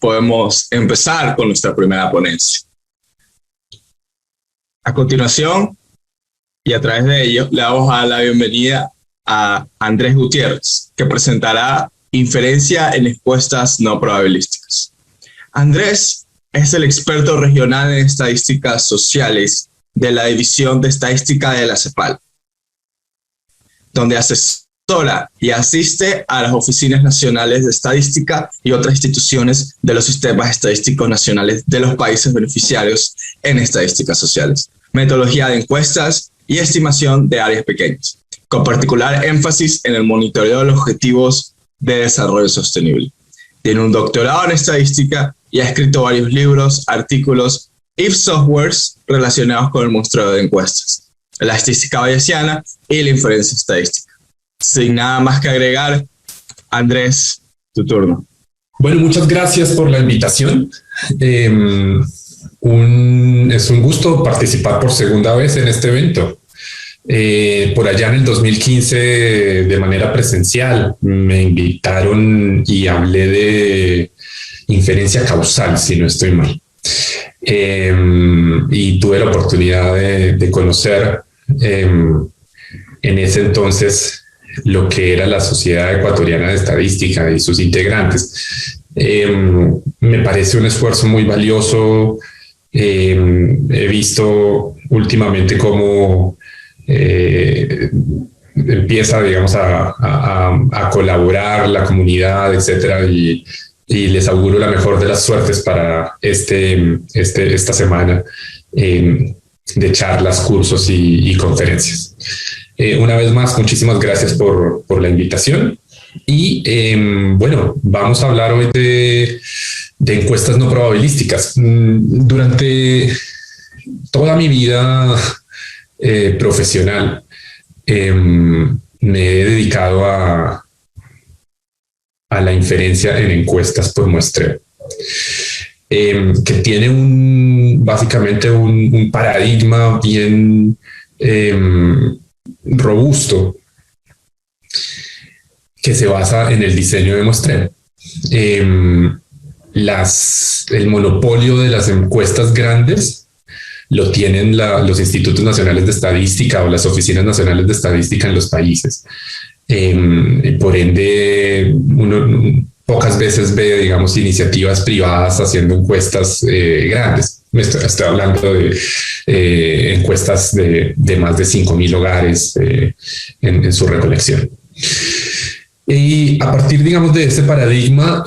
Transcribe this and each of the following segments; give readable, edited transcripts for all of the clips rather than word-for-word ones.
podemos empezar con nuestra primera ponencia. A continuación, y a través de ello, le damos a la bienvenida a Andrés Gutiérrez, que presentará Inferencia en encuestas no probabilísticas. Andrés es el experto regional en estadísticas sociales de la División de Estadística de la CEPAL, donde asesora y asiste a las oficinas nacionales de estadística y otras instituciones de los sistemas estadísticos nacionales de los países beneficiarios en estadísticas sociales, metodología de encuestas y estimación de áreas pequeñas, con particular énfasis en el monitoreo de los objetivos de desarrollo sostenible. Tiene un doctorado en estadística y ha escrito varios libros, artículos y softwares relacionados con el muestreo de encuestas, la estadística bayesiana y la inferencia estadística. Sin nada más que agregar, Andrés, tu turno. Bueno, muchas gracias por la invitación. Es un gusto participar por segunda vez en este evento. Por allá en el 2015, de manera presencial, me invitaron y hablé de inferencia causal, si no estoy mal. Y tuve la oportunidad de conocer en ese entonces lo que era la Sociedad Ecuatoriana de Estadística y sus integrantes. Me parece un esfuerzo muy valioso. He visto últimamente cómo empieza, digamos, a colaborar la comunidad, etcétera, y les auguro la mejor de las suertes para esta semana de charlas, cursos y conferencias. Una vez más, muchísimas gracias por la invitación. Y bueno, vamos a hablar hoy de encuestas no probabilísticas. Durante toda mi vida profesional me he dedicado a la inferencia en encuestas por muestreo, que tiene básicamente un paradigma bien robusto que se basa en el diseño de muestreo. El monopolio de las encuestas grandes lo tienen los institutos nacionales de estadística o las oficinas nacionales de estadística en los países. Por ende, uno pocas veces ve, digamos, iniciativas privadas haciendo encuestas grandes. Estoy hablando de encuestas de más de 5,000 hogares en su recolección. Y a partir, digamos, de ese paradigma,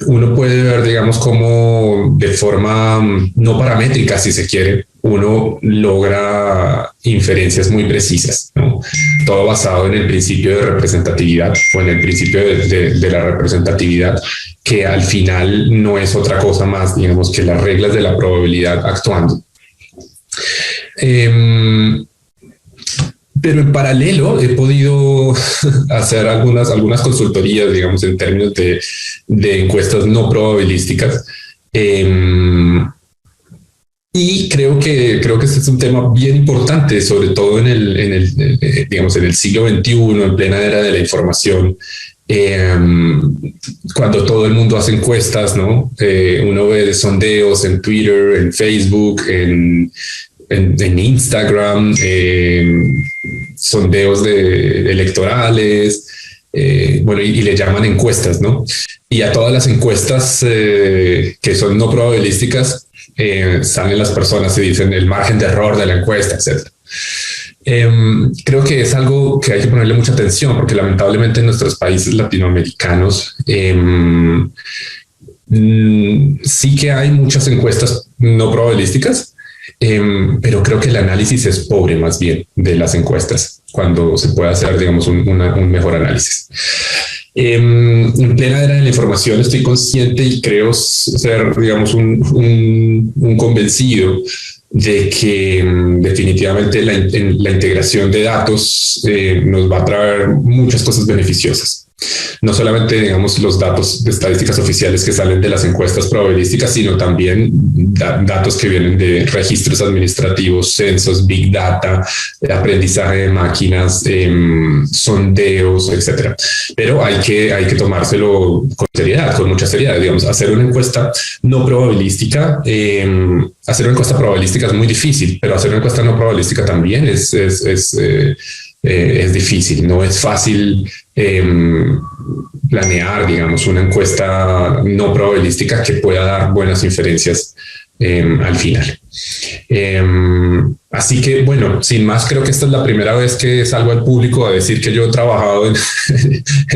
uno puede ver, digamos, cómo de forma no paramétrica, si se quiere, uno logra inferencias muy precisas, ¿no? Todo basado en el principio de representatividad o en el principio de la representatividad, que al final no es otra cosa más, digamos, que las reglas de la probabilidad actuando. Pero en paralelo he podido hacer algunas consultorías, digamos, en términos de encuestas no probabilísticas. Y creo que este es un tema bien importante, sobre todo en el siglo XXI, en plena era de la información, cuando todo el mundo hace encuestas, ¿no? Uno ve sondeos en Twitter, en Facebook, en Instagram, sondeos electorales, bueno, y le llaman encuestas, ¿no? Y a todas las encuestas que son no probabilísticas, salen las personas y dicen el margen de error de la encuesta, etc. Creo que es algo que hay que ponerle mucha atención, porque lamentablemente en nuestros países latinoamericanos sí que hay muchas encuestas no probabilísticas, pero creo que el análisis es pobre más bien de las encuestas, cuando se puede hacer, digamos, un mejor análisis. En plena era de la información estoy consciente y creo ser, digamos, un convencido de que definitivamente la integración de datos nos va a traer muchas cosas beneficiosas. No solamente, digamos, los datos de estadísticas oficiales que salen de las encuestas probabilísticas, sino también datos que vienen de registros administrativos, censos, big data, aprendizaje de máquinas, sondeos, etcétera. Pero hay que tomárselo con seriedad, con mucha seriedad. Digamos, hacer una encuesta no probabilística, hacer una encuesta probabilística es muy difícil, pero hacer una encuesta no probabilística también es difícil. No es fácil planear, digamos, una encuesta no probabilística que pueda dar buenas inferencias al final. Así que, bueno, sin más, creo que esta es la primera vez que salgo al público a decir que yo he trabajado en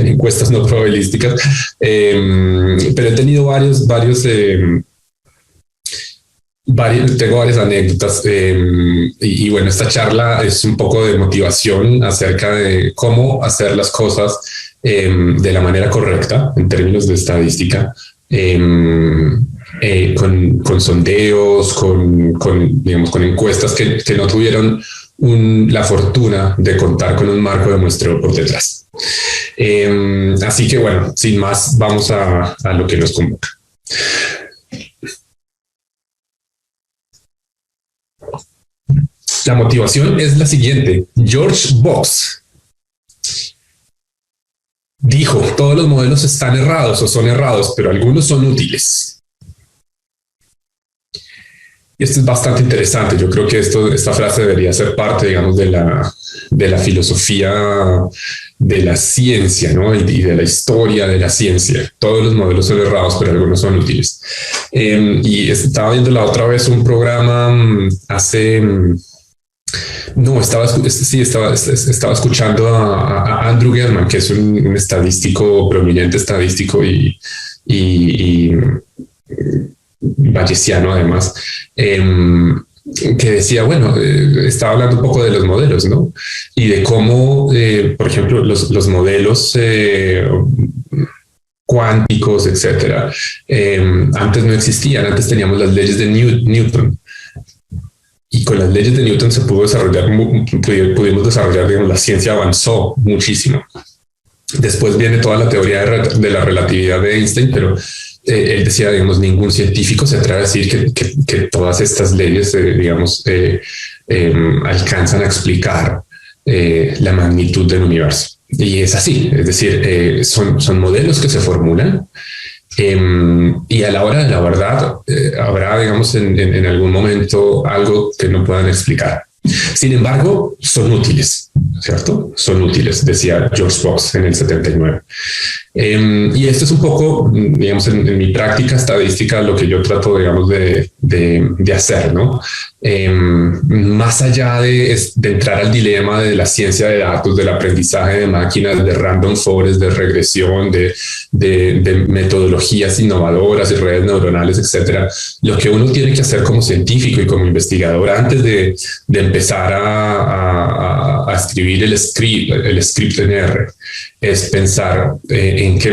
encuestas no probabilísticas, pero he tenido tengo varias anécdotas y bueno, esta charla es un poco de motivación acerca de cómo hacer las cosas de la manera correcta en términos de estadística, con sondeos, digamos, con encuestas que no tuvieron la fortuna de contar con un marco de muestreo por detrás. Así que bueno, sin más, vamos a lo que nos convoca. La motivación es la siguiente. George Box dijo: todos los modelos están errados o son errados, pero algunos son útiles. Y esto es bastante interesante. Yo creo que esta frase debería ser parte, digamos, de la filosofía de la ciencia, ¿no? Y de la historia de la ciencia. Todos los modelos son errados, pero algunos son útiles. Y estaba viendo la otra vez un programa estaba escuchando a Andrew Gellman, que es un estadístico, prominente estadístico y bayesiano además, que decía, bueno, estaba hablando un poco de los modelos, ¿no? Y de cómo, por ejemplo, los modelos cuánticos, etcétera, antes no existían. Antes teníamos las leyes de Newton. Y con las leyes de Newton se pudo desarrollar, pudimos desarrollar, digamos, la ciencia avanzó muchísimo. Después viene toda la teoría de la relatividad de Einstein, pero él decía, digamos, ningún científico se atreve a decir que todas estas leyes, digamos, alcanzan a explicar la magnitud del universo. Y es así, es decir, son modelos que se formulan. Y a la hora de la verdad habrá, digamos, en algún momento algo que no puedan explicar. Sin embargo, son útiles, ¿cierto? Son útiles, decía George Box en el 79. Y esto es un poco, digamos, en mi práctica estadística, lo que yo trato, digamos, de hacer, ¿no? Más allá de entrar al dilema de la ciencia de datos, del aprendizaje de máquinas, de random forest, de regresión, de metodologías innovadoras y redes neuronales, etcétera, lo que uno tiene que hacer como científico y como investigador antes de empezar a escribir el script en R, es pensar en qué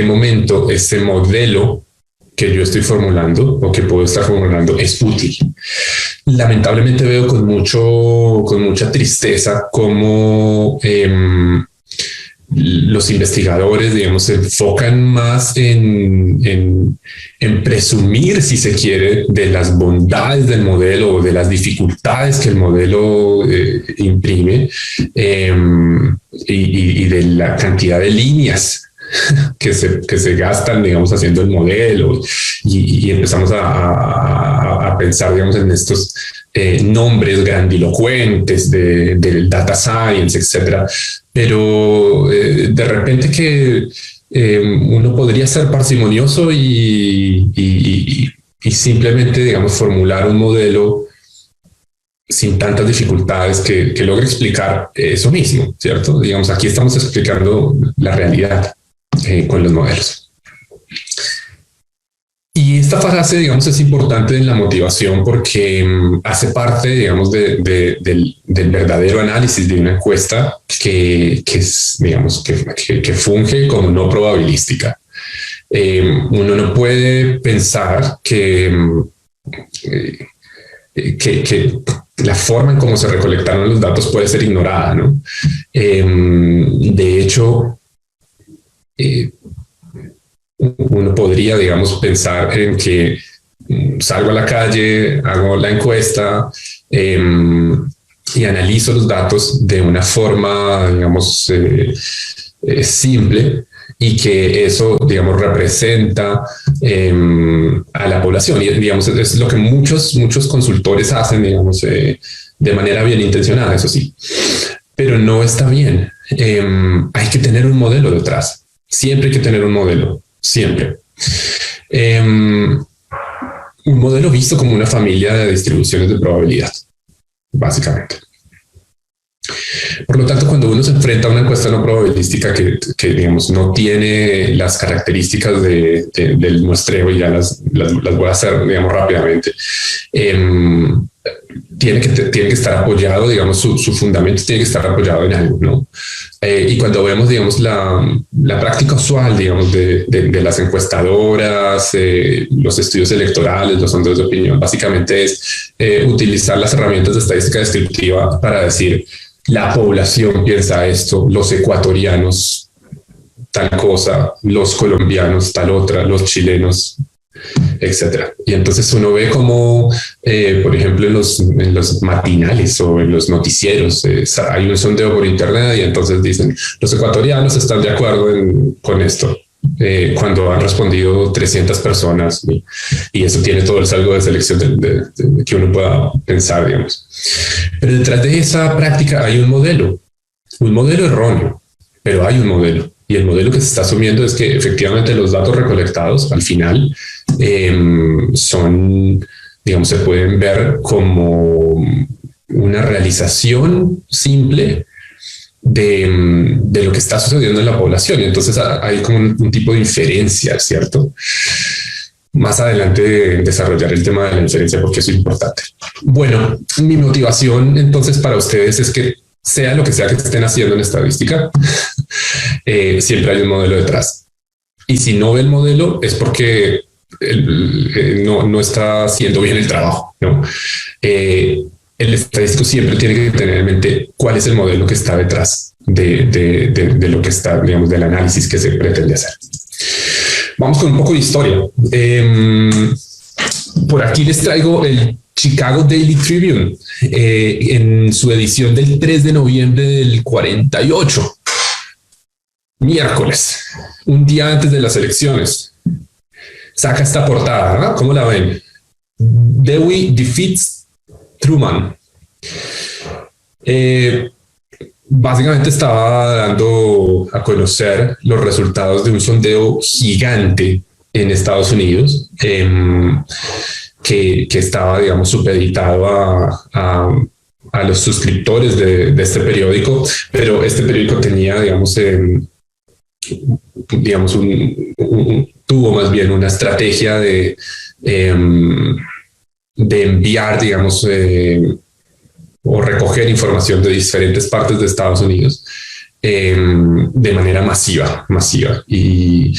momento ese modelo que yo estoy formulando o que puedo estar formulando es útil. Lamentablemente veo con mucha tristeza cómo los investigadores, digamos, se enfocan más en presumir, si se quiere, de las bondades del modelo o de las dificultades que el modelo imprime, y de la cantidad de líneas que se gastan, digamos, haciendo el modelo, y empezamos a pensar, digamos, en estos nombres grandilocuentes del data science, etcétera. Pero de repente que uno podría ser parsimonioso y simplemente, digamos, formular un modelo sin tantas dificultades que logre explicar eso mismo, ¿cierto? Digamos, aquí estamos explicando la realidad con los modelos. Y esta frase, digamos, es importante en la motivación porque hace parte, digamos, del verdadero análisis de una encuesta que es, digamos, que funge como no probabilística. Uno no puede pensar que la forma en cómo se recolectaron los datos puede ser ignorada, ¿no? De hecho, uno podría, digamos, pensar en que salgo a la calle, hago la encuesta y analizo los datos de una forma, digamos, simple, y que eso, digamos, representa a la población. Y, digamos, es lo que muchos consultores hacen, digamos, de manera bien intencionada, eso sí. Pero no está bien. Hay que tener un modelo detrás. Siempre hay que tener un modelo. Siempre. Un modelo visto como una familia de distribuciones de probabilidad, básicamente. Por lo tanto, cuando uno se enfrenta a una encuesta no probabilística que digamos, no tiene las características del muestreo, y ya las voy a hacer, digamos, rápidamente, tiene que estar apoyado, digamos, su fundamento tiene que estar apoyado en algo, ¿no? Y cuando vemos, digamos, la práctica usual, digamos, de las encuestadoras, los estudios electorales, los sondeos de opinión, básicamente es utilizar las herramientas de estadística descriptiva para decir: la población piensa esto, los ecuatorianos tal cosa, los colombianos tal otra, los chilenos, etcétera. Y entonces uno ve como, por ejemplo, en los matinales o en los noticieros, hay un sondeo por internet y entonces dicen: los ecuatorianos están de acuerdo con esto. Cuando han respondido 300 personas, y eso tiene todo el saldo de selección que uno pueda pensar, digamos. Pero detrás de esa práctica hay un modelo erróneo, pero hay un modelo. Y el modelo que se está asumiendo es que efectivamente los datos recolectados al final son, digamos, se pueden ver como una realización simple de lo que está sucediendo en la población. Y entonces hay como un tipo de inferencia, ¿cierto? Más adelante desarrollar el tema de la inferencia, porque eso es importante. Bueno, mi motivación entonces para ustedes es que sea lo que sea que estén haciendo en estadística, siempre hay un modelo detrás. Y si no ve el modelo es porque no está haciendo bien el trabajo, ¿no? El estadístico siempre tiene que tener en mente cuál es el modelo que está detrás de lo que está, digamos, del análisis que se pretende hacer. Vamos con un poco de historia. Por aquí les traigo el Chicago Daily Tribune en su edición del 3 de noviembre del 48. Miércoles, un día antes de las elecciones. Saca esta portada, ¿no? ¿Cómo la ven? Dewey defeats Truman. Básicamente estaba dando a conocer los resultados de un sondeo gigante en Estados Unidos, que estaba, digamos, supeditado a los suscriptores de este periódico, pero este periódico tenía, digamos, tuvo más bien una estrategia de enviar, digamos, o recoger información de diferentes partes de Estados Unidos de manera masiva. Y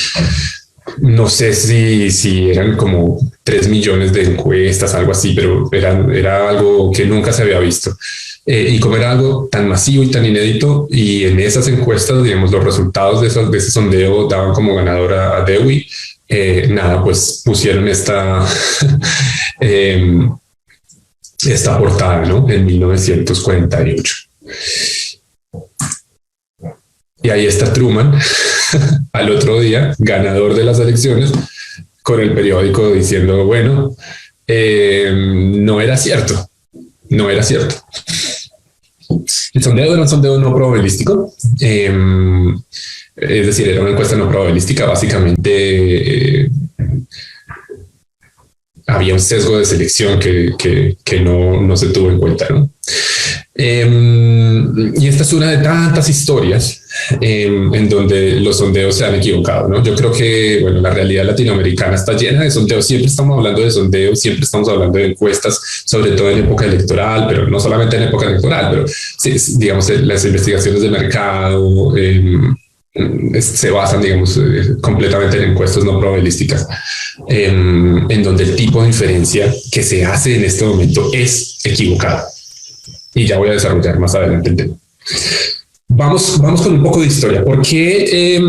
no sé si eran como 3 millones de encuestas, algo así, pero era algo que nunca se había visto. Y como era algo tan masivo y tan inédito, y en esas encuestas, digamos, los resultados de ese sondeo daban como ganadora a Dewey, pues pusieron esta portada, ¿no? En 1948. Y ahí está Truman al otro día, ganador de las elecciones, con el periódico diciendo: bueno, no era cierto. El sondeo era un sondeo no probabilístico, es decir, era una encuesta no probabilística. Básicamente había un sesgo de selección que no se tuvo en cuenta, ¿no? Y esta es una de tantas historias en donde los sondeos se han equivocado, ¿no? Yo creo que, bueno, la realidad latinoamericana está llena de sondeos. Siempre estamos hablando de sondeos, siempre estamos hablando de encuestas, sobre todo en época electoral, pero no solamente en época electoral, pero digamos, las investigaciones de mercado se basan, digamos, completamente en encuestas no probabilísticas, en donde el tipo de inferencia que se hace en este momento es equivocado. Y ya voy a desarrollar más adelante el tema. Vamos con un poco de historia. ¿Por qué,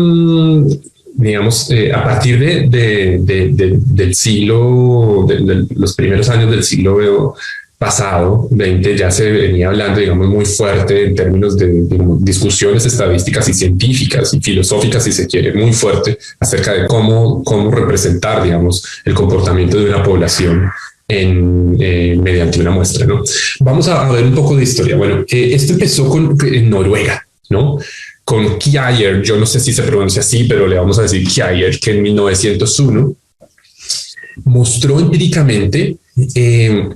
digamos, a partir del siglo, de los primeros años del siglo pasado, 20, ya se venía hablando, digamos, muy fuerte en términos de digamos, discusiones estadísticas y científicas y filosóficas, si se quiere, muy fuerte acerca de cómo representar, digamos, el comportamiento de una población mediante una muestra, ¿no? Vamos a ver un poco de historia. Bueno, esto empezó en Noruega, ¿no? Con Kjær, yo no sé si se pronuncia así, pero le vamos a decir Kjær, que en 1901 mostró empíricamente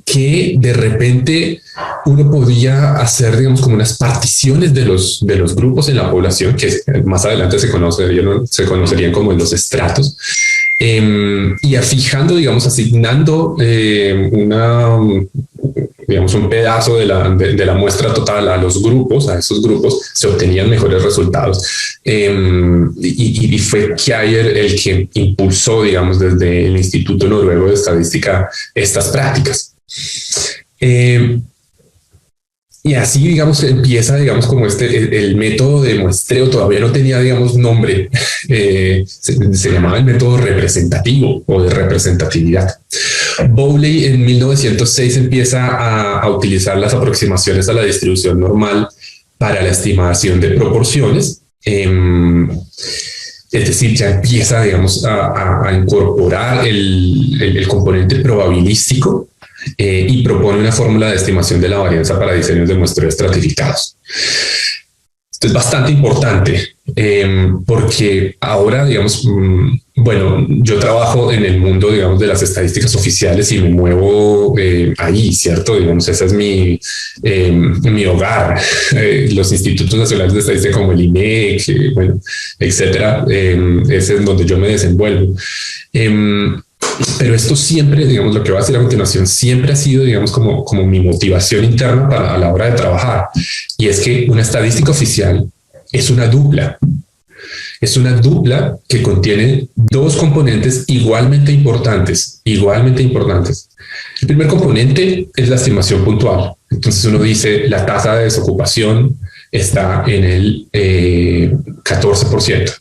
que de repente uno podía hacer, digamos, como unas particiones de los grupos en la población, que más adelante se conocerían como los estratos, y fijando, digamos, asignando digamos, un pedazo de la muestra total a los grupos, a esos grupos, se obtenían mejores resultados. Y fue Kjær el que impulsó, digamos, desde el Instituto Noruego de Estadística estas prácticas. Y así, digamos, empieza, digamos, como el método de muestreo todavía no tenía, digamos, nombre. Se llamaba el método representativo o de representatividad. Bowley en 1906 empieza a utilizar las aproximaciones a la distribución normal para la estimación de proporciones. Es decir, ya empieza, digamos, a incorporar el componente probabilístico y propone una fórmula de estimación de la varianza para diseños de muestreo estratificados. Esto es bastante importante porque ahora, digamos, bueno, yo trabajo en el mundo, digamos, de las estadísticas oficiales y me muevo ahí, ¿cierto? Digamos, ese es mi hogar. Los institutos nacionales de estadística como el INEC, bueno, etcétera, ese es donde yo me desenvuelvo. Pero esto siempre, digamos, lo que voy a decir a continuación, siempre ha sido, digamos, como mi motivación interna a la hora de trabajar. Y es que una estadística oficial es una dupla. Es una dupla que contiene dos componentes igualmente importantes. El primer componente es la estimación puntual. Entonces uno dice la tasa de desocupación está en el 14%.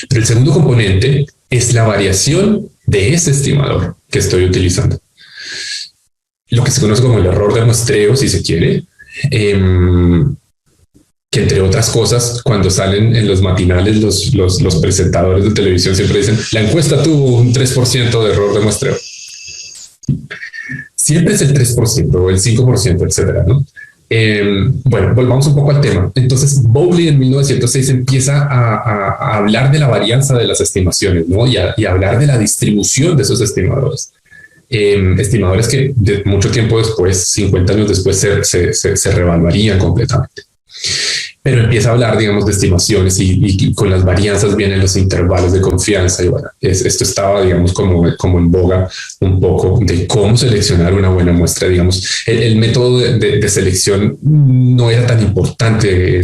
Pero el segundo componente es la variación de ese estimador que estoy utilizando. Lo que se conoce como el error de muestreo, si se quiere, que entre otras cosas, cuando salen en los matinales los presentadores de televisión siempre dicen, la encuesta tuvo un 3% de error de muestreo. Siempre es el 3% o el 5%, etcétera, ¿no? Bueno, volvamos un poco al tema. Entonces, Bowley en 1906 empieza a hablar de la varianza de las estimaciones, ¿no? Y a hablar de la distribución de esos estimadores. Estimadores que mucho tiempo después, 50 años después, se revaluarían completamente. Pero empieza a hablar, digamos, de estimaciones y con las varianzas vienen los intervalos de confianza. Y bueno, esto estaba, digamos, como en boga un poco de cómo seleccionar una buena muestra. Digamos, el método de selección no era tan importante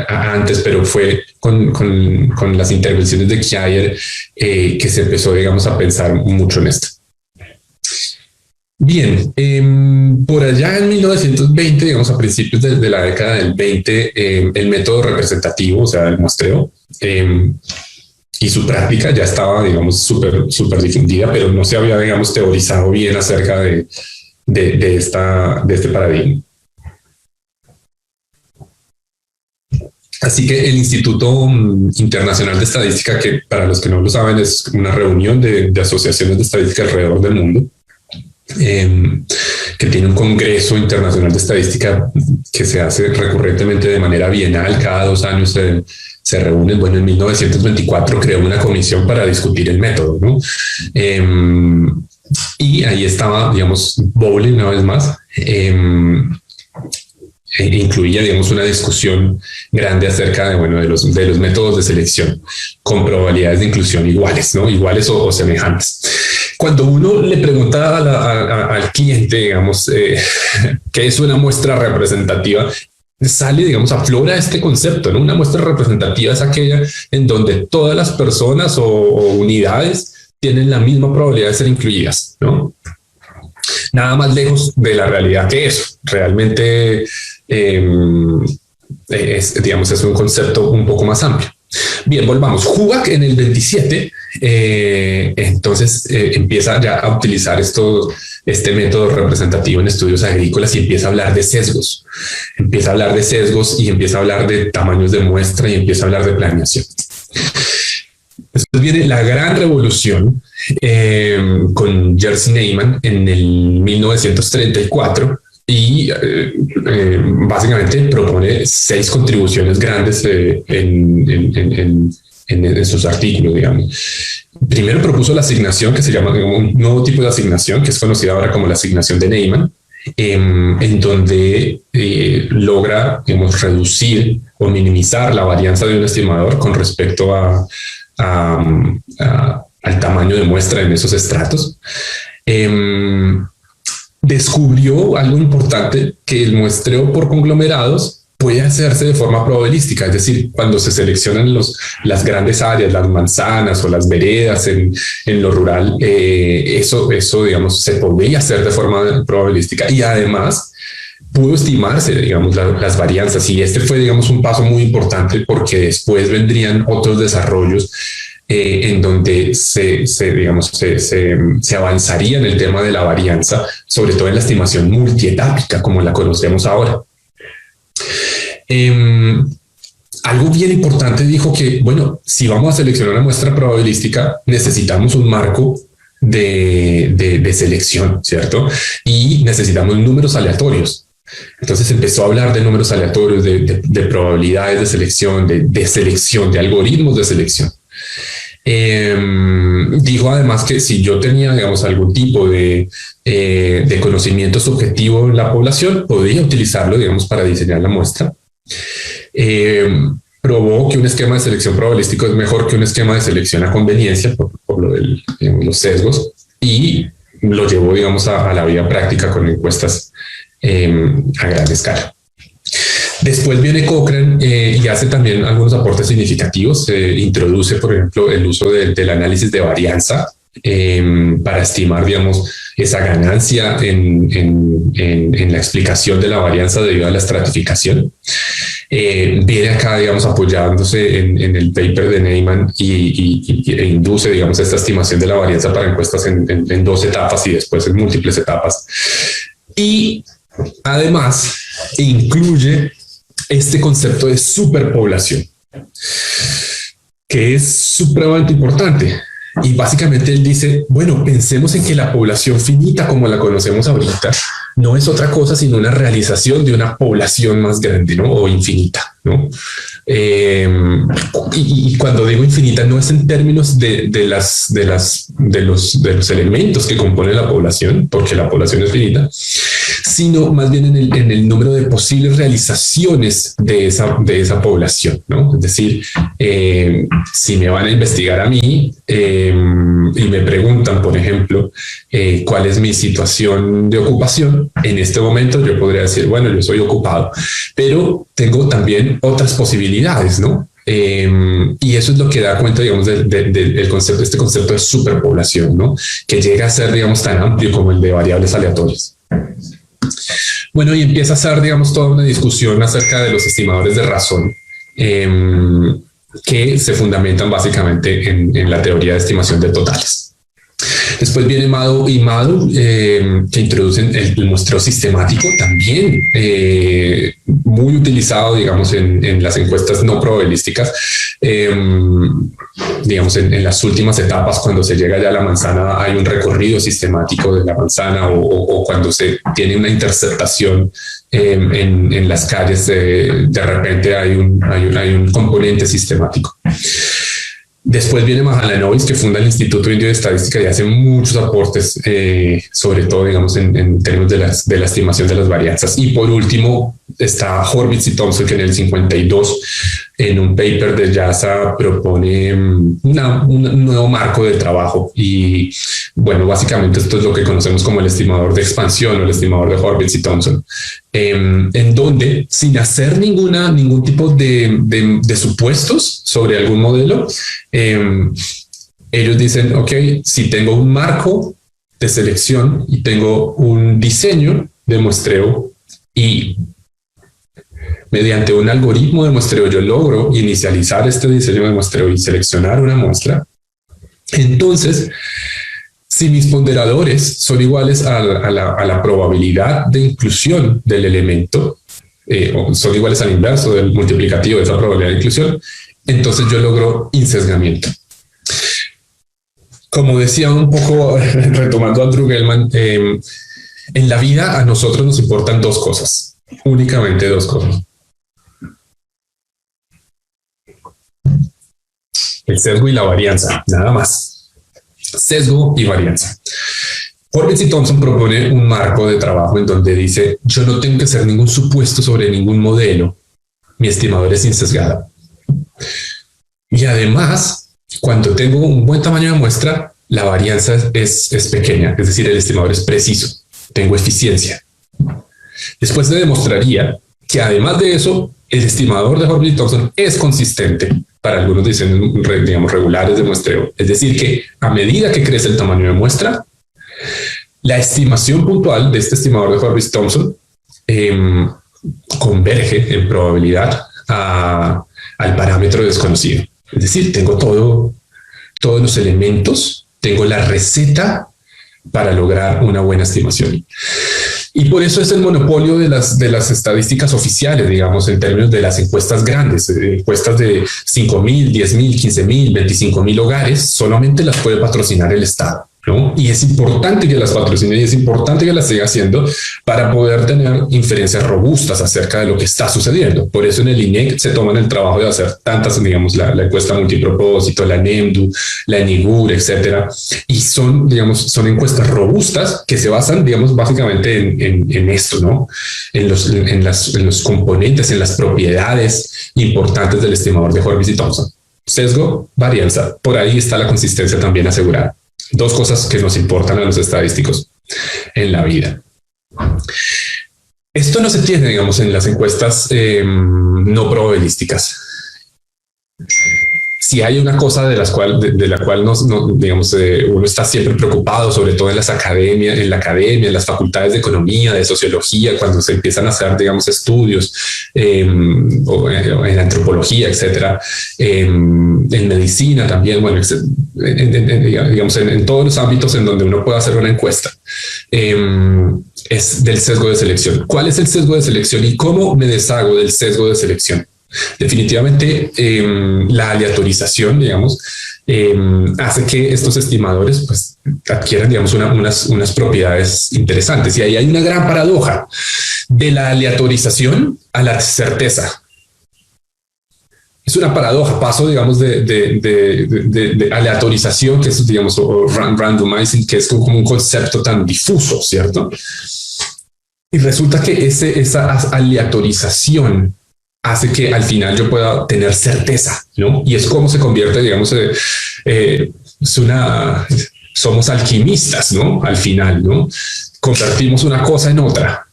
antes, pero fue con las intervenciones de Kjær que se empezó, digamos, a pensar mucho en esto. Bien, por allá en 1920, digamos a principios de la década del 20, el método representativo, o sea, el muestreo, y su práctica ya estaba, digamos, súper difundida, pero no se había, digamos, teorizado bien acerca de este paradigma. Así que el Instituto Internacional de Estadística, que para los que no lo saben es una reunión de asociaciones de estadística alrededor del mundo, que tiene un congreso internacional de estadística que se hace recurrentemente de manera bienal, cada 2 años se reúnen. Bueno, en 1924 creó una comisión para discutir el método, ¿no? Y ahí estaba, digamos, Bowley una vez más, incluía, digamos, una discusión grande acerca de los métodos de selección con probabilidades de inclusión iguales, ¿no? Iguales o semejantes. Cuando uno le pregunta al cliente, digamos, qué es una muestra representativa, sale, digamos, aflora este concepto, ¿no? Una muestra representativa es aquella en donde todas las personas o unidades tienen la misma probabilidad de ser incluidas, ¿no? Nada más lejos de la realidad que eso. Realmente digamos, es un concepto un poco más amplio. Bien, volvamos. Hubbard en el 27, entonces empieza ya a utilizar este método representativo en estudios agrícolas y empieza a hablar de sesgos. Empieza a hablar de sesgos y empieza a hablar de tamaños de muestra y empieza a hablar de planeación. Después viene la gran revolución con Jerzy Neyman en el 1934 y básicamente propone 6 contribuciones grandes en sus artículos, digamos. Primero propuso la asignación que se llama un nuevo tipo de asignación que es conocida ahora como la asignación de Neyman, en donde logra, digamos, reducir o minimizar la varianza de un estimador con respecto al tamaño de muestra en esos estratos. Descubrió algo importante, que el muestreo por conglomerados puede hacerse de forma probabilística, es decir, cuando se seleccionan las grandes áreas, las manzanas o las veredas en lo rural, eso, digamos, se podría hacer de forma probabilística y además pudo estimarse, digamos, las varianzas, y este fue, digamos, un paso muy importante porque después vendrían otros desarrollos en donde se avanzaría en el tema de la varianza, sobre todo en la estimación multietápica como la conocemos ahora. Algo bien importante dijo que, bueno, si vamos a seleccionar una muestra probabilística, necesitamos un marco de selección, ¿cierto? Y necesitamos números aleatorios. Entonces empezó a hablar de números aleatorios, de probabilidades de selección, de selección, de algoritmos de selección. Dijo además que si yo tenía, digamos, algún tipo de conocimiento subjetivo en la población, podría utilizarlo, digamos, para diseñar la muestra. Probó que un esquema de selección probabilístico es mejor que un esquema de selección a conveniencia por lo de los sesgos, y lo llevó, digamos, a la vida práctica con encuestas a gran escala. Después viene Cochrane y hace también algunos aportes significativos. Introduce, por ejemplo, el uso del análisis de varianza para estimar, digamos, esa ganancia en la explicación de la varianza debido a la estratificación. Viene acá, digamos, apoyándose en el paper de Neyman e induce, digamos, esta estimación de la varianza para encuestas en 2 etapas y después en múltiples etapas. Y además incluye este concepto de superpoblación, que es supremamente importante. Y básicamente él dice, bueno, pensemos en que la población finita como la conocemos ahorita no es otra cosa sino una realización de una población más grande, ¿no? O infinita, ¿no? Y cuando digo infinita no es en términos de los elementos que componen la población, porque la población es finita, sino más bien en el número de posibles realizaciones de esa población, ¿no? Es decir, si me van a investigar a mí y me preguntan, por ejemplo, cuál es mi situación de ocupación, en este momento yo podría decir, bueno, yo soy ocupado, pero tengo también otras posibilidades, ¿no? Y eso es lo que da cuenta, digamos, del concepto, este concepto de superpoblación, ¿no? Que llega a ser, digamos, tan amplio como el de variables aleatorias. Bueno, y empieza a hacer, digamos, toda una discusión acerca de los estimadores de razón que se fundamentan básicamente en la teoría de estimación de totales. Después viene Maddow y Maddow, que introducen el muestreo sistemático, también muy utilizado, digamos, en las encuestas no probabilísticas, digamos, en las últimas etapas, cuando se llega ya a la manzana, hay un recorrido sistemático de la manzana, o cuando se tiene una interceptación en las calles, de repente hay un componente sistemático. Después viene Mahalanobis, que funda el Instituto Indio de Estadística y hace muchos aportes, sobre todo, digamos, en términos de la estimación de las varianzas. Y por último está Horvitz y Thompson, que en el 52, en un paper de JASA, propone un nuevo marco de trabajo. Y bueno, básicamente esto es lo que conocemos como el estimador de expansión o el estimador de Horvitz y Thompson, en donde, sin hacer ningún tipo de supuestos sobre algún modelo, ellos dicen, ok, si tengo un marco de selección y tengo un diseño de muestreo y Mediante un algoritmo de muestreo yo logro inicializar este diseño de muestreo y seleccionar una muestra. Entonces, si mis ponderadores son iguales a la probabilidad de inclusión del elemento, o son iguales al inverso del multiplicativo de esa probabilidad de inclusión, entonces yo logro insesgamiento. Como decía un poco, retomando a Andrew Gelman, en la vida a nosotros nos importan dos cosas, únicamente dos cosas. El sesgo y la varianza, nada más. Sesgo y varianza. Horvitz y Thompson propone un marco de trabajo en donde dice, yo no tengo que hacer ningún supuesto sobre ningún modelo. Mi estimador es insesgado. Y además, cuando tengo un buen tamaño de muestra, la varianza es pequeña, es decir, el estimador es preciso. Tengo eficiencia. Después se demostraría que además de eso, el estimador de Horvitz y Thompson es consistente para algunos diseños, digamos, regulares de muestreo. Es decir, que a medida que crece el tamaño de muestra, la estimación puntual de este estimador de Horvitz y Thompson converge en probabilidad al parámetro desconocido. Es decir, tengo todos los elementos, tengo la receta para lograr una buena estimación. Y por eso es el monopolio de las estadísticas oficiales, digamos, en términos de las encuestas grandes, encuestas de 5,000, 10,000, 15,000, 25,000 hogares, solamente las puede patrocinar el Estado, ¿no? Y es importante que las patrocine y es importante que las siga haciendo para poder tener inferencias robustas acerca de lo que está sucediendo. Por eso en el INEC se toman el trabajo de hacer tantas, digamos, la encuesta multipropósito, la NEMDU, la NIGUR, etcétera. Y son encuestas robustas que se basan, digamos, básicamente en esto, ¿no? En los componentes, en las propiedades importantes del estimador de Horvitz y Thompson. Sesgo, varianza. Por ahí está la consistencia también asegurada. Dos cosas que nos importan a los estadísticos en la vida. Esto no se tiene, digamos, en las encuestas no probabilísticas. Si hay una cosa de la cual digamos, uno está siempre preocupado, sobre todo en la academia, en las facultades de economía, de sociología, cuando se empiezan a hacer, digamos, estudios o en antropología, etcétera, en medicina también, bueno, digamos, en todos los ámbitos en donde uno puede hacer una encuesta, es del sesgo de selección. ¿Cuál es el sesgo de selección y cómo me deshago del sesgo de selección? Definitivamente la aleatorización, digamos, hace que estos estimadores pues adquieran, digamos, unas propiedades interesantes. Y ahí hay una gran paradoja de la aleatorización a la certeza. Es una paradoja. Paso, digamos, de aleatorización, que es, digamos, o randomizing, que es como un concepto tan difuso, ¿cierto? Y resulta que esa aleatorización hace que al final yo pueda tener certeza, ¿no? Y es como se convierte, digamos, somos alquimistas, ¿no? Al final, ¿no? Convertimos una cosa en otra,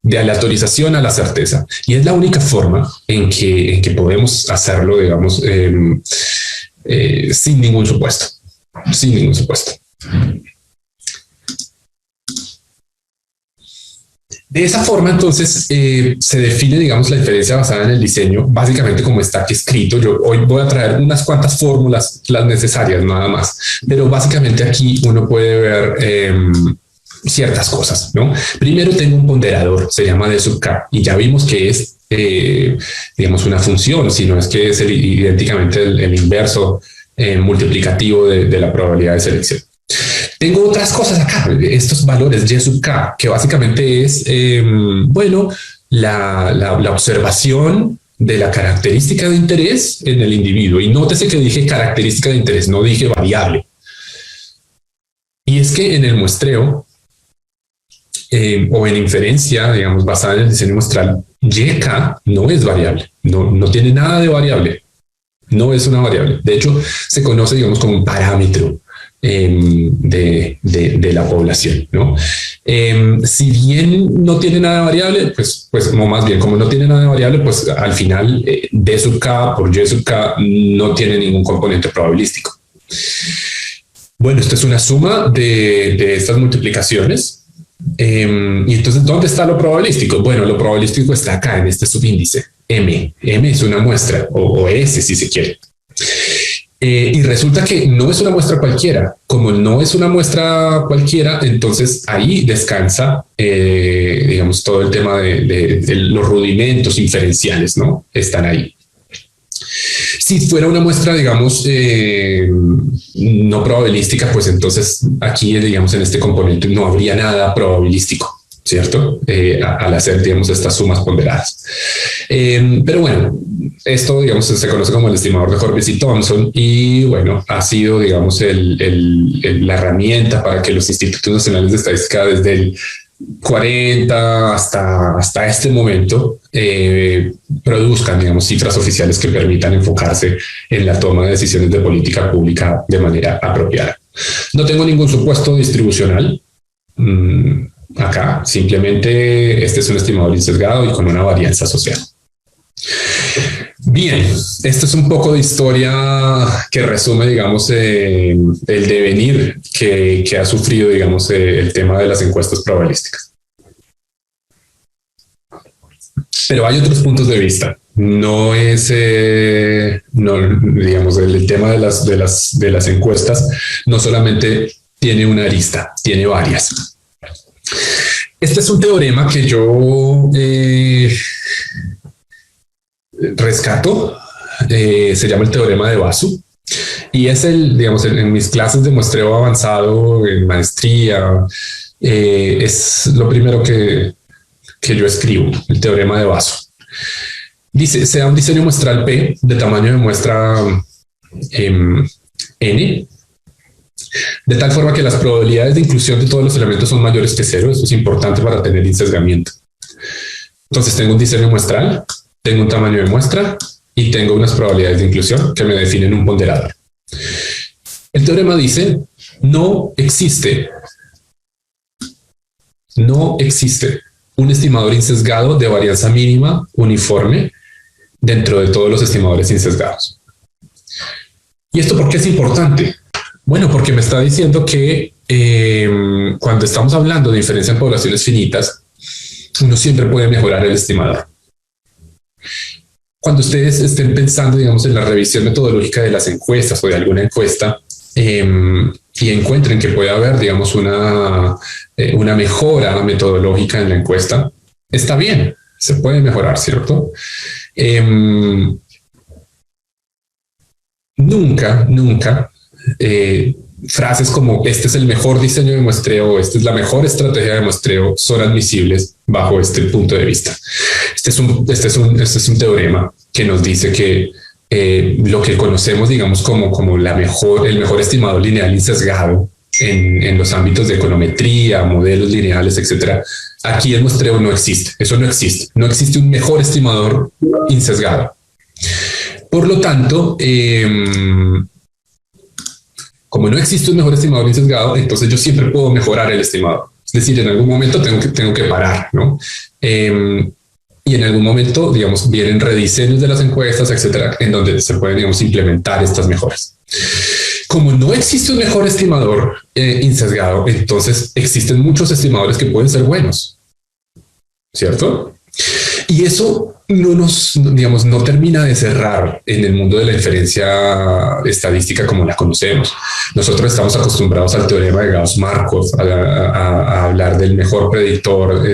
de aleatorización a la certeza. Y es la única forma en que podemos hacerlo, digamos, sin ningún supuesto. Sin ningún supuesto. De esa forma, entonces, se define, digamos, la diferencia basada en el diseño, básicamente como está aquí escrito. Yo hoy voy a traer unas cuantas fórmulas, las necesarias, nada más. Pero básicamente aquí uno puede ver ciertas cosas, ¿no? Primero tengo un ponderador, se llama D sub K, y ya vimos que es, digamos, una función, sino es que es idénticamente el inverso multiplicativo de la probabilidad de selección. Tengo otras cosas acá, estos valores Y sub K, que básicamente es, bueno, la observación de la característica de interés en el individuo. Y nótese que dije característica de interés, no dije variable. Y es que en el muestreo o en inferencia, digamos, basada en el diseño muestral, YK no es variable, no tiene nada de variable, no es una variable. De hecho, se conoce, digamos, como un parámetro de la población, ¿no? Si bien no tiene nada de variable, pues no, más bien como no tiene nada de variable, pues al final D sub K por Y sub K no tiene ningún componente probabilístico. Bueno, esto es una suma de estas multiplicaciones Y entonces, ¿dónde está lo probabilístico? Bueno, lo probabilístico está acá en este subíndice M. M es una muestra, o S si se quiere. Y resulta que no es una muestra cualquiera. Como no es una muestra cualquiera, entonces ahí descansa, digamos, todo el tema de los rudimentos inferenciales, ¿no? Están ahí. Si fuera una muestra, digamos, no probabilística, pues entonces aquí, digamos, en este componente no habría nada probabilístico, ¿cierto? Al hacer, digamos, estas sumas ponderadas. Pero bueno, esto, digamos, se conoce como el estimador de Horvitz y Thompson y, bueno, ha sido, digamos, la herramienta para que los institutos nacionales de estadística desde el 40 hasta este momento produzcan, digamos, cifras oficiales que permitan enfocarse en la toma de decisiones de política pública de manera apropiada. No tengo ningún supuesto distribucional acá, simplemente este es un estimador insesgado y con una varianza social. Bien, esto es un poco de historia que resume, digamos, el devenir que ha sufrido, digamos, el tema de las encuestas probabilísticas. Pero hay otros puntos de vista. No es, digamos, el tema de las encuestas no solamente tiene una arista, tiene varias. Este es un teorema que yo rescato, se llama el teorema de Basu y es digamos, en mis clases de muestreo avanzado, en maestría, es lo primero que yo escribo, el teorema de Basu. Dice, se da un diseño muestral P de tamaño de muestra N, de tal forma que las probabilidades de inclusión de todos los elementos son mayores que cero. Esto es importante para tener insesgamiento. Entonces tengo un diseño muestral, tengo un tamaño de muestra y tengo unas probabilidades de inclusión que me definen un ponderador. El teorema dice, no existe un estimador insesgado de varianza mínima uniforme dentro de todos los estimadores insesgados. ¿Y esto por qué es importante? Bueno, porque me está diciendo que cuando estamos hablando de diferencia en poblaciones finitas, uno siempre puede mejorar el estimador. Cuando ustedes estén pensando, digamos, en la revisión metodológica de las encuestas o de alguna encuesta y encuentren que puede haber, digamos, una mejora metodológica en la encuesta, está bien, se puede mejorar, ¿cierto? Nunca frases como este es el mejor diseño de muestreo, esta es la mejor estrategia de muestreo son admisibles bajo este punto de vista. Este es un teorema que nos dice que lo que conocemos, digamos, como el mejor estimador lineal insesgado en los ámbitos de econometría, modelos lineales, etcétera. Aquí el muestreo no existe. Eso no existe. No existe un mejor estimador insesgado. Por lo tanto, como no existe un mejor estimador insesgado, entonces yo siempre puedo mejorar el estimador. Es decir, en algún momento tengo que parar, ¿no? Y en algún momento, digamos, vienen rediseños de las encuestas, etcétera, en donde se pueden, digamos, implementar estas mejoras. Como no existe un mejor estimador insesgado, entonces existen muchos estimadores que pueden ser buenos, ¿cierto? Y eso no termina de cerrar en el mundo de la inferencia estadística como la conocemos. Nosotros estamos acostumbrados al teorema de Gauss-Markov, a hablar del mejor predictor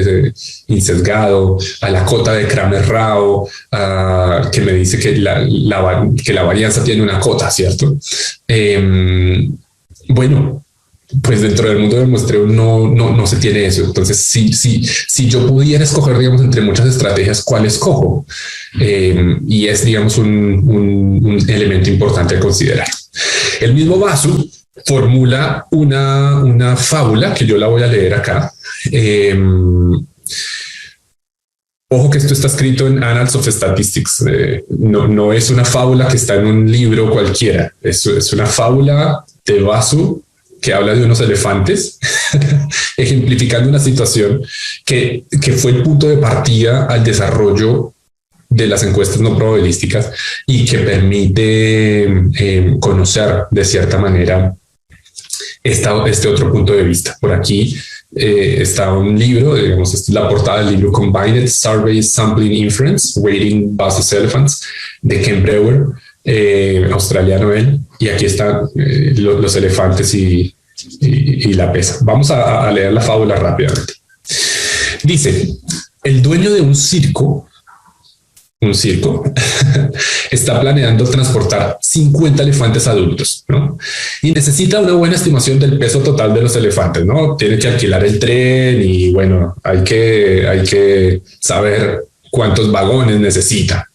insesgado, a la cota de Kramer-Rao, que me dice que la varianza tiene una cota, ¿cierto? Bueno, pues dentro del mundo del muestreo no se tiene eso. Entonces, si yo pudiera escoger, digamos, entre muchas estrategias, ¿cuál escojo? Y es, digamos, un elemento importante a considerar. El mismo Basu formula una fábula que yo la voy a leer acá. Ojo que esto está escrito en Annals of Statistics. No es una fábula que está en un libro cualquiera. Es una fábula de Basu que habla de unos elefantes, ejemplificando una situación que fue el punto de partida al desarrollo de las encuestas no probabilísticas y que permite conocer de cierta manera este otro punto de vista. Por aquí está un libro, digamos, esta es la portada del libro Combined Survey Sampling Inference, Weighting Buses Elephants, de Ken Brewer, australiano él, y aquí están los elefantes y la pesa. Vamos a leer la fábula rápidamente. Dice, el dueño de un circo está planeando transportar 50 elefantes adultos, ¿no? Y necesita una buena estimación del peso total de los elefantes, ¿no? Tiene que alquilar el tren y bueno, hay que saber cuántos vagones necesita.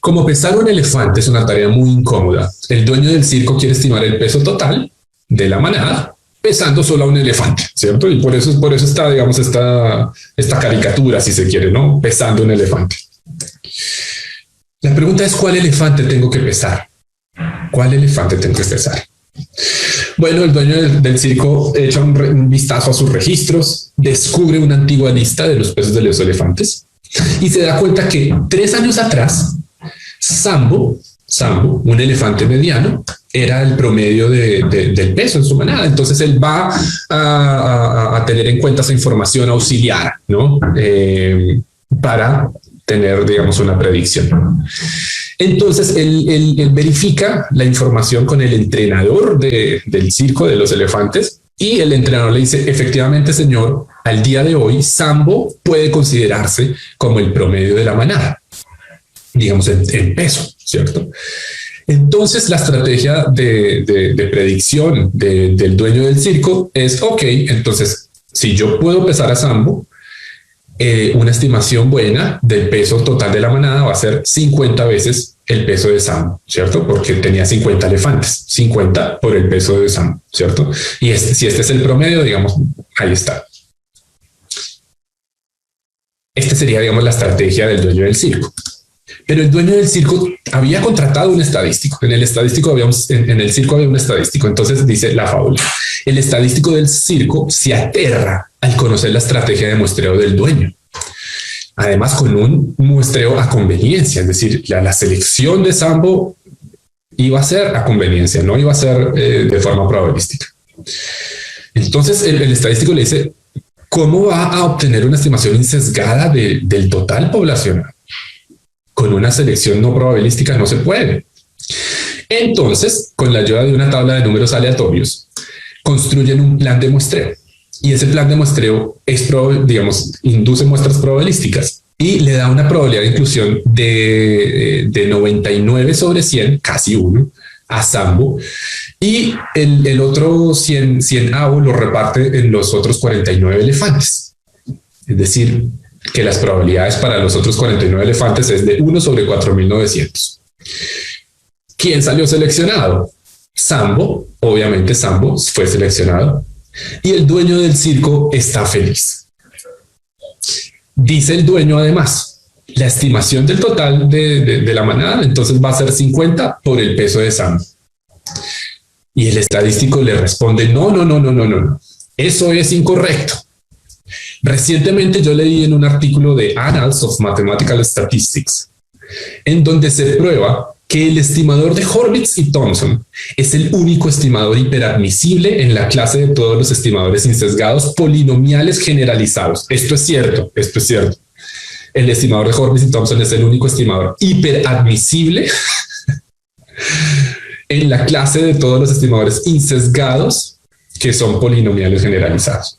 Como pesar un elefante es una tarea muy incómoda, el dueño del circo quiere estimar el peso total de la manada pesando solo a un elefante, ¿cierto? Y por eso está, digamos, esta caricatura, si se quiere, ¿no? Pesando un elefante. La pregunta es, ¿cuál elefante tengo que pesar? ¿Cuál elefante tengo que pesar? Bueno, el dueño del circo echa un vistazo a sus registros, descubre una antigua lista de los pesos de los elefantes y se da cuenta que 3 años atrás, Sambo, un elefante mediano, era el promedio del peso en su manada. Entonces él va a tener en cuenta esa información auxiliar, ¿no? Para tener, digamos, una predicción. Entonces él verifica la información con el entrenador del circo de los elefantes y el entrenador le dice, efectivamente, señor, al día de hoy, Sambo puede considerarse como el promedio de la manada, digamos, en peso, ¿cierto? Entonces la estrategia de predicción del dueño del circo es, ok, entonces si yo puedo pesar a Sambo, una estimación buena del peso total de la manada va a ser 50 veces el peso de Sambo, ¿cierto? Porque tenía 50 elefantes, 50 por el peso de Sambo, ¿cierto? Y si este es el promedio, digamos, ahí está. Esta sería, digamos, la estrategia del dueño del circo. Pero el dueño del circo había contratado un estadístico. En el circo había un estadístico. Entonces dice la fábula, el estadístico del circo se aterra al conocer la estrategia de muestreo del dueño. Además, con un muestreo a conveniencia, es decir, la selección de Sambo iba a ser a conveniencia, no iba a ser de forma probabilística. Entonces el estadístico le dice, ¿cómo va a obtener una estimación insesgada del total poblacional? Con una selección no probabilística no se puede. Entonces, con la ayuda de una tabla de números aleatorios, construyen un plan de muestreo. Y ese plan de muestreo induce muestras probabilísticas y le da una probabilidad de inclusión de 99 sobre 100, casi 1, a Sambo. Y el otro 100avo lo reparte en los otros 49 elefantes. Es decir, que las probabilidades para los otros 49 elefantes es de 1 sobre 4.900. ¿Quién salió seleccionado? Sambo. Obviamente Sambo fue seleccionado y el dueño del circo está feliz. Dice el dueño además, la estimación del total de la manada entonces va a ser 50 por el peso de Sambo. Y el estadístico le responde, no, eso es incorrecto. Recientemente yo leí en un artículo de Annals of Mathematical Statistics, en donde se prueba que el estimador de Horvitz y Thompson es el único estimador hiperadmisible en la clase de todos los estimadores insesgados polinomiales generalizados. Esto es cierto. El estimador de Horvitz y Thompson es el único estimador hiperadmisible en la clase de todos los estimadores insesgados que son polinomiales generalizados.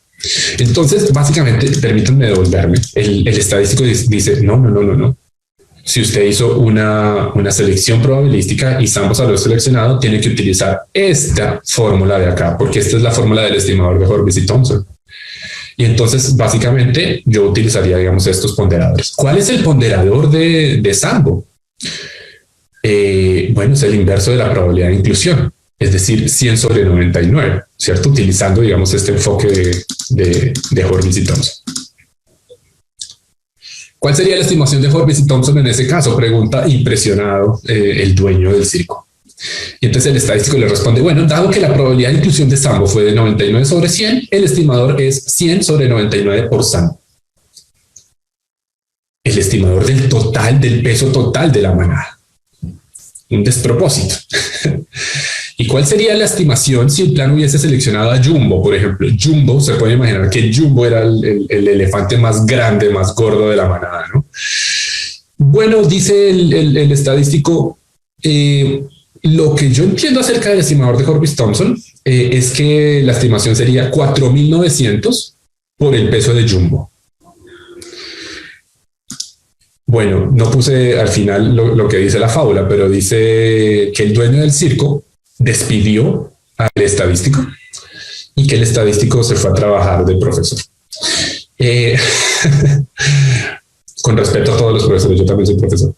Entonces, básicamente, permítanme devolverme. El estadístico dice, no. Si usted hizo una selección probabilística y Sambo salió seleccionado, tiene que utilizar esta fórmula de acá, porque esta es la fórmula del estimador de Horvitz y Thompson. Y entonces, básicamente, yo utilizaría, digamos, estos ponderadores. ¿Cuál es el ponderador de Sambo? Bueno, es el inverso de la probabilidad de inclusión. Es decir, 100 sobre 99, ¿cierto? Utilizando, digamos, este enfoque de Horvitz y Thompson. ¿Cuál sería la estimación de Horvitz y Thompson en ese caso? Pregunta impresionado el dueño del circo. Y entonces el estadístico le responde, bueno, dado que la probabilidad de inclusión de Sambo fue de 99 sobre 100, el estimador es 100 sobre 99 por Sambo. El estimador del peso total de la manada. Un despropósito. ¿Y cuál sería la estimación si el plan hubiese seleccionado a Jumbo, por ejemplo? Jumbo, se puede imaginar que Jumbo era el elefante más grande, más gordo de la manada, ¿no? Bueno, dice el estadístico, lo que yo entiendo acerca del estimador de Horwitz-Thompson es que la estimación sería 4.900 por el peso de Jumbo. Bueno, no puse al final lo que dice la fábula, pero dice que el dueño del circo despidió al estadístico y que el estadístico se fue a trabajar de profesor. Con respeto a todos los profesores, yo también soy profesor.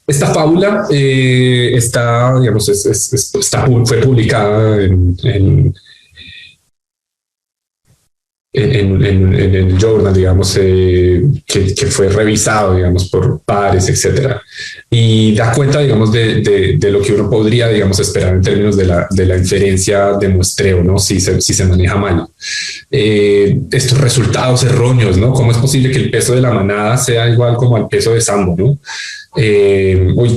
Esta fábula está, digamos, fue publicada en el journal, digamos, que fue revisado, digamos, por pares, etcétera, y da cuenta, digamos, de lo que uno podría, digamos, esperar en términos de la inferencia de muestreo, ¿no? Si se maneja mal. Estos resultados erróneos, ¿no? ¿Cómo es posible que el peso de la manada sea igual como al peso de Sambo, ¿no?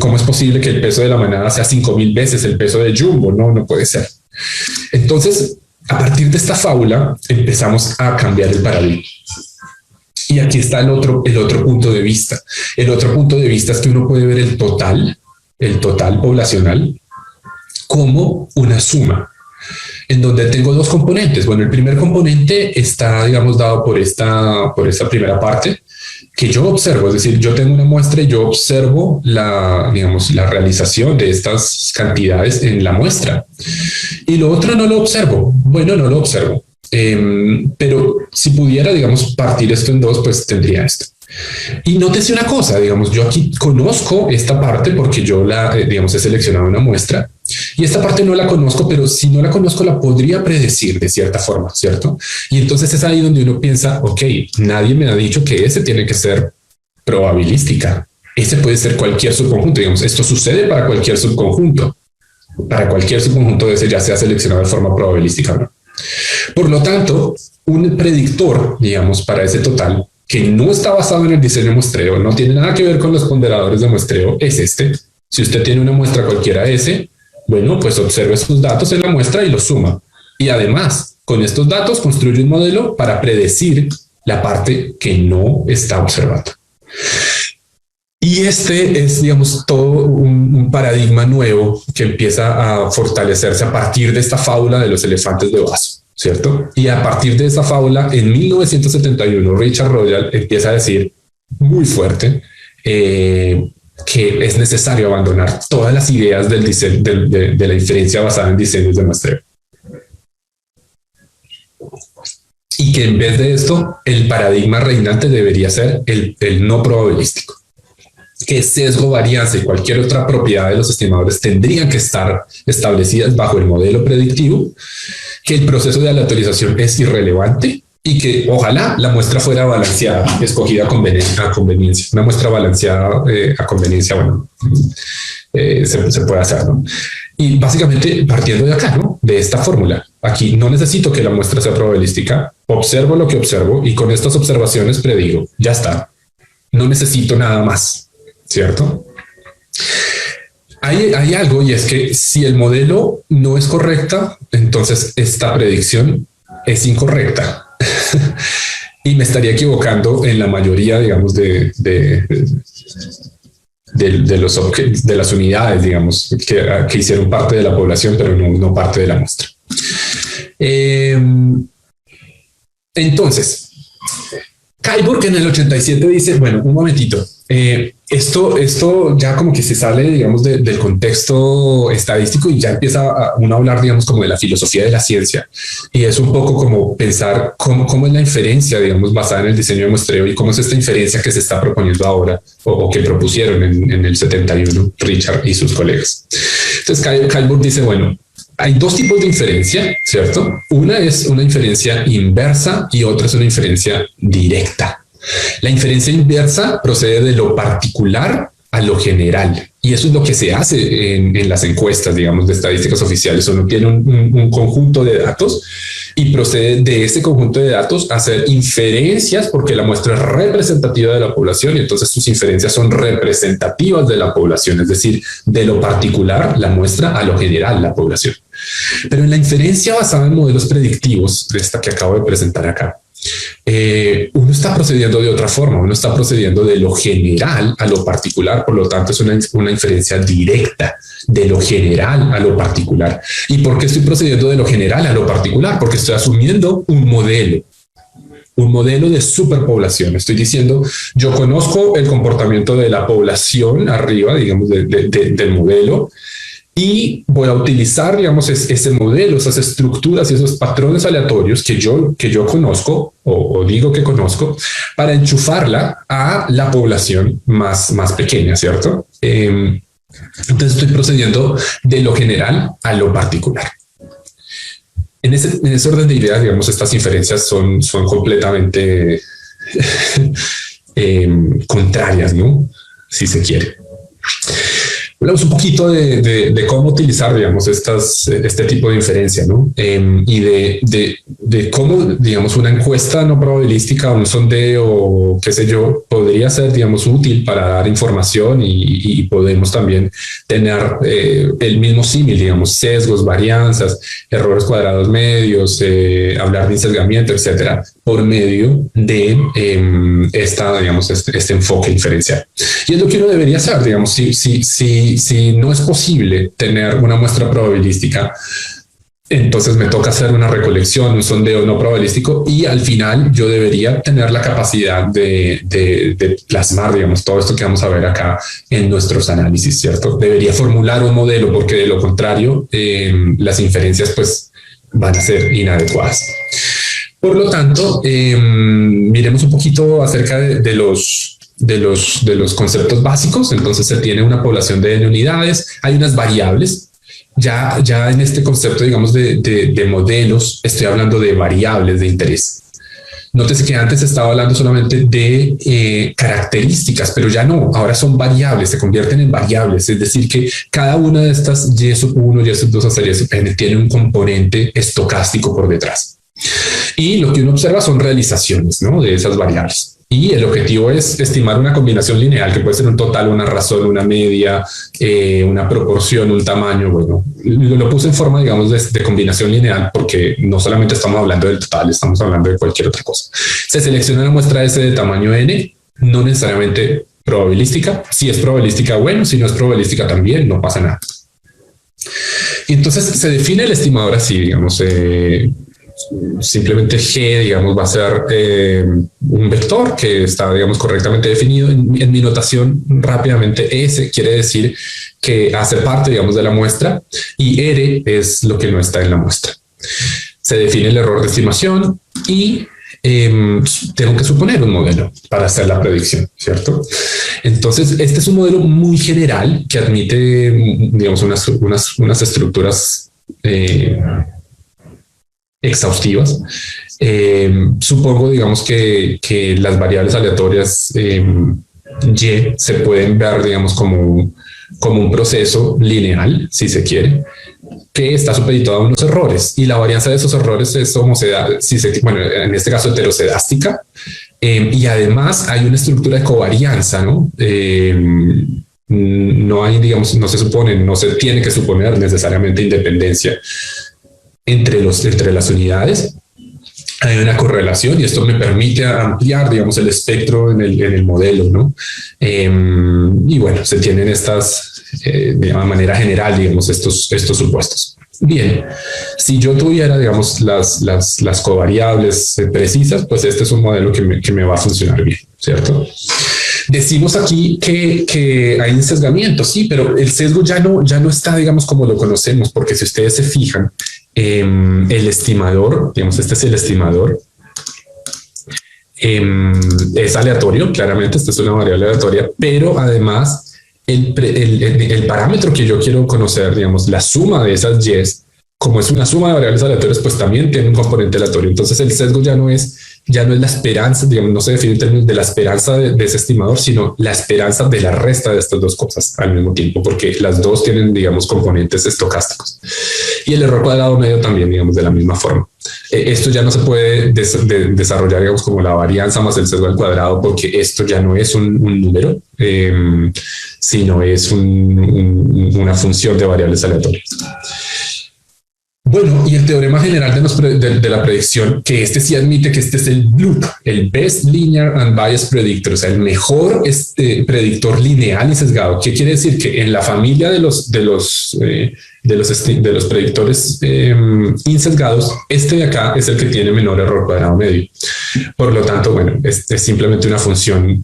¿Cómo es posible que el peso de la manada sea 5.000 veces el peso de Jumbo? No puede ser. Entonces, a partir de esta fábula empezamos a cambiar el paradigma. Y aquí está el otro punto de vista. El otro punto de vista es que uno puede ver el total poblacional como una suma, en donde tengo dos componentes. Bueno, el primer componente está, digamos, dado por esta primera parte que yo observo, es decir, yo tengo una muestra y yo observo la realización de estas cantidades en la muestra. Y lo otro no lo observo. Bueno, no lo observo. Pero si pudiera, digamos, partir esto en dos, pues tendría esto. Y nótese una cosa, digamos, yo aquí conozco esta parte porque yo digamos, he seleccionado una muestra y esta parte no la conozco, pero si no la conozco la podría predecir de cierta forma, ¿cierto? Y entonces es ahí donde uno piensa, ok, nadie me ha dicho que ese tiene que ser probabilística. Ese puede ser cualquier subconjunto, digamos, esto sucede para cualquier subconjunto. Para cualquier subconjunto de ese ya sea seleccionado de forma probabilística, ¿no? Por lo tanto, un predictor, digamos, para ese total que no está basado en el diseño de muestreo, no tiene nada que ver con los ponderadores de muestreo, es este. Si usted tiene una muestra cualquiera S, bueno, pues observe sus datos en la muestra y los suma. Y además, con estos datos construye un modelo para predecir la parte que no está observando. Y este es, digamos, todo un paradigma nuevo que empieza a fortalecerse a partir de esta fábula de los elefantes de vaso, ¿cierto? Y a partir de esa fábula, en 1971, Richard Royal empieza a decir muy fuerte que es necesario abandonar todas las ideas del diseño, de la inferencia basada en diseños de muestreo. Y que en vez de esto, el paradigma reinante debería ser el no probabilístico. Que sesgo, varianza y cualquier otra propiedad de los estimadores tendrían que estar establecidas bajo el modelo predictivo, que el proceso de aleatorización es irrelevante y que ojalá la muestra fuera balanceada, escogida a conveniencia. Una muestra balanceada a conveniencia, bueno, se puede hacer, ¿no? Y básicamente partiendo de acá, ¿no? De esta fórmula. Aquí no necesito que la muestra sea probabilística, observo lo que observo y con estas observaciones predigo. Ya está. No necesito nada más. ¿Cierto? Hay algo, y es que si el modelo no es correcta, entonces esta predicción es incorrecta. Y me estaría equivocando en la mayoría, digamos, de las unidades, digamos, que hicieron parte de la población, pero no parte de la muestra. Entonces, Kaiburg en el 87 dice, bueno, un momentito, esto ya como que se sale, digamos, del contexto estadístico y ya empieza uno a hablar, digamos, como de la filosofía de la ciencia. Y es un poco como pensar cómo es la inferencia, digamos, basada en el diseño de muestreo y cómo es esta inferencia que se está proponiendo ahora o que propusieron en el 71 Richard y sus colegas. Entonces Kaiburg dice, bueno, hay dos tipos de inferencia, ¿cierto? Una es una inferencia inversa y otra es una inferencia directa. La inferencia inversa procede de lo particular a lo general. Y eso es lo que se hace en las encuestas, digamos, de estadísticas oficiales. Uno tiene un conjunto de datos y procede de ese conjunto de datos a hacer inferencias, porque la muestra es representativa de la población y entonces sus inferencias son representativas de la población, es decir, de lo particular, la muestra, a lo general, la población. Pero en la inferencia basada en modelos predictivos, de esta que acabo de presentar acá, uno está procediendo de otra forma, uno está procediendo de lo general a lo particular, por lo tanto es una inferencia directa de lo general a lo particular. ¿Y por qué estoy procediendo de lo general a lo particular? Porque estoy asumiendo un modelo de superpoblación. Estoy diciendo, yo conozco el comportamiento de la población arriba, digamos, del modelo, y voy a utilizar, digamos, ese modelo, esas estructuras y esos patrones aleatorios que yo conozco o digo que conozco para enchufarla a la población más pequeña, ¿cierto? Entonces estoy procediendo de lo general a lo particular. En ese orden de ideas, digamos, estas inferencias son completamente contrarias, ¿no? Si se quiere. Hablamos un poquito de cómo utilizar, digamos, este tipo de inferencia, ¿no? Y de cómo, digamos, una encuesta no probabilística, un sondeo, qué sé yo, podría ser, digamos, útil para dar información y podemos también tener el mismo símil, digamos, sesgos, varianzas, errores cuadrados medios, hablar de sesgamiento, etcétera, por medio de este enfoque inferencial. Y es lo que uno debería hacer, digamos, si no es posible tener una muestra probabilística, entonces me toca hacer una recolección, un sondeo no probabilístico, y al final yo debería tener la capacidad de plasmar, digamos, todo esto que vamos a ver acá en nuestros análisis, ¿cierto? Debería formular un modelo, porque de lo contrario, las inferencias pues van a ser inadecuadas. Por lo tanto, miremos un poquito acerca de los conceptos básicos. Entonces se tiene una población de n unidades, hay unas variables. Ya en este concepto, digamos, de modelos, estoy hablando de variables de interés. Nótese que antes estaba hablando solamente de características, pero ya no, ahora son variables, se convierten en variables. Es decir, que cada una de estas y sub 1, y sub 2 hasta y sub n tiene un componente estocástico por detrás. Y lo que uno observa son realizaciones, ¿no?, de esas variables. Y el objetivo es estimar una combinación lineal, que puede ser un total, una razón, una media, una proporción, un tamaño. Bueno, lo puse en forma, digamos, de combinación lineal, porque no solamente estamos hablando del total, estamos hablando de cualquier otra cosa. Se selecciona una muestra S de tamaño n, no necesariamente probabilística. Si es probabilística, bueno; si no es probabilística, también no pasa nada. Y entonces se define el estimador así, digamos, simplemente G, digamos, va a ser un vector que está, digamos, correctamente definido. En mi notación, rápidamente, S quiere decir que hace parte, digamos, de la muestra, y R es lo que no está en la muestra. Se define el error de estimación y tengo que suponer un modelo para hacer la predicción, ¿cierto? Entonces, este es un modelo muy general que admite, digamos, unas estructuras exhaustivas. Supongo, digamos, que las variables aleatorias Y se pueden ver, digamos, como un proceso lineal, si se quiere, que está supeditado a unos errores, y la varianza de esos errores es bueno, en este caso heteroscedástica, y además hay una estructura de covarianza, ¿no? No hay, digamos, no se tiene que suponer necesariamente independencia entre las unidades. Hay una correlación y esto me permite ampliar, digamos, el espectro en el modelo, ¿no? Y bueno, se tienen estas, de manera general, digamos, estos supuestos. Bien, si yo tuviera, digamos, las covariables precisas, pues este es un modelo que me va a funcionar bien, ¿cierto? Decimos aquí que hay un sesgamiento, sí, pero el sesgo ya no está, digamos, como lo conocemos, porque si ustedes se fijan, el estimador, digamos, este es el estimador, es aleatorio, claramente, esta es una variable aleatoria, pero además el parámetro que yo quiero conocer, digamos, la suma de esas Y's, como es una suma de variables aleatorias, pues también tiene un componente aleatorio. Entonces el sesgo ya no es la esperanza, digamos, no se define en términos de la esperanza de ese estimador, sino la esperanza de la resta de estas dos cosas al mismo tiempo, porque las dos tienen, digamos, componentes estocásticos. Y el error cuadrado medio también, digamos, de la misma forma. Esto ya no se puede desarrollar, digamos, como la varianza más el sesgo al cuadrado, porque esto ya no es un número, sino es una función de variables aleatorias. Bueno, y el teorema general de la predicción, que este sí admite que este es el BLUP, el Best Linear and Biased Predictor, o sea, el mejor predictor lineal y sesgado. ¿Qué quiere decir? Que en la familia de los predictores insesgados, este de acá es el que tiene menor error cuadrado medio. Por lo tanto, bueno, es simplemente una función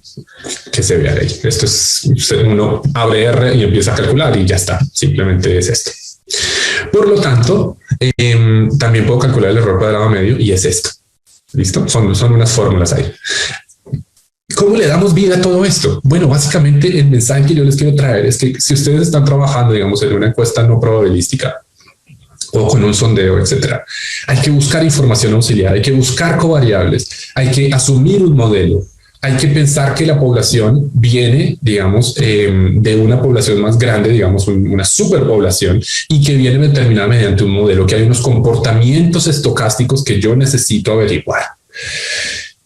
que se ve ahí. Esto es, uno abre R y empieza a calcular y ya está. Simplemente es esto. Por lo tanto, también puedo calcular el error cuadrado medio y es esto. ¿Listo? Son unas fórmulas ahí. ¿Cómo le damos vida a todo esto? Bueno, básicamente el mensaje que yo les quiero traer es que si ustedes están trabajando, digamos, en una encuesta no probabilística o con un sondeo, etcétera, hay que buscar información auxiliar, hay que buscar covariables, hay que asumir un modelo. Hay que pensar que la población viene, digamos, de una población más grande, digamos, una superpoblación, y que viene determinada mediante un modelo, que hay unos comportamientos estocásticos que yo necesito averiguar.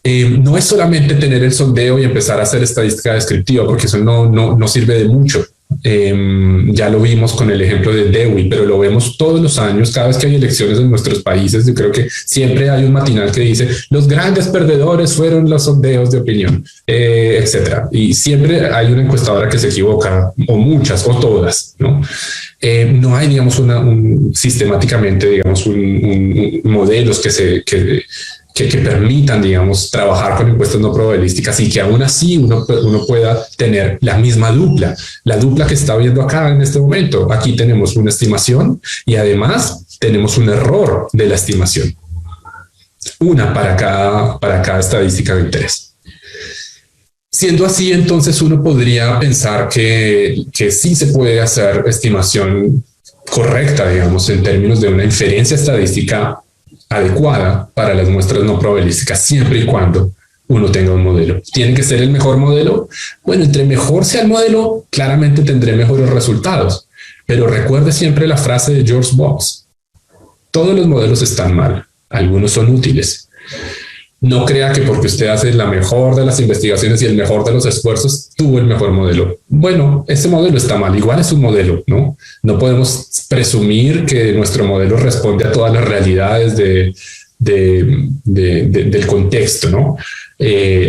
No es solamente tener el sondeo y empezar a hacer estadística descriptiva, porque eso no sirve de mucho. Ya lo vimos con el ejemplo de Dewey, pero lo vemos todos los años, cada vez que hay elecciones en nuestros países. Yo creo que siempre hay un matinal que dice los grandes perdedores fueron los sondeos de opinión, etcétera. Y siempre hay una encuestadora que se equivoca, o muchas, o todas, ¿no? No hay, digamos, sistemáticamente, digamos, modelos que permitan, digamos, trabajar con encuestas no probabilísticas y que aún así uno pueda tener la misma dupla, la dupla que está viendo acá en este momento. Aquí tenemos una estimación y además tenemos un error de la estimación. Una para cada estadística de interés. Siendo así, entonces uno podría pensar que sí se puede hacer estimación correcta, digamos, en términos de una inferencia estadística adecuada para las muestras no probabilísticas, siempre y cuando uno tenga un modelo. ¿Tiene que ser el mejor modelo? Bueno, entre mejor sea el modelo, claramente tendré mejores resultados. Pero recuerde siempre la frase de George Box. Todos los modelos están mal, algunos son útiles. No crea que porque usted hace la mejor de las investigaciones y el mejor de los esfuerzos, tuvo el mejor modelo. Bueno, ese modelo está mal, igual es un modelo, ¿no? No podemos presumir que nuestro modelo responde a todas las realidades del contexto, ¿no?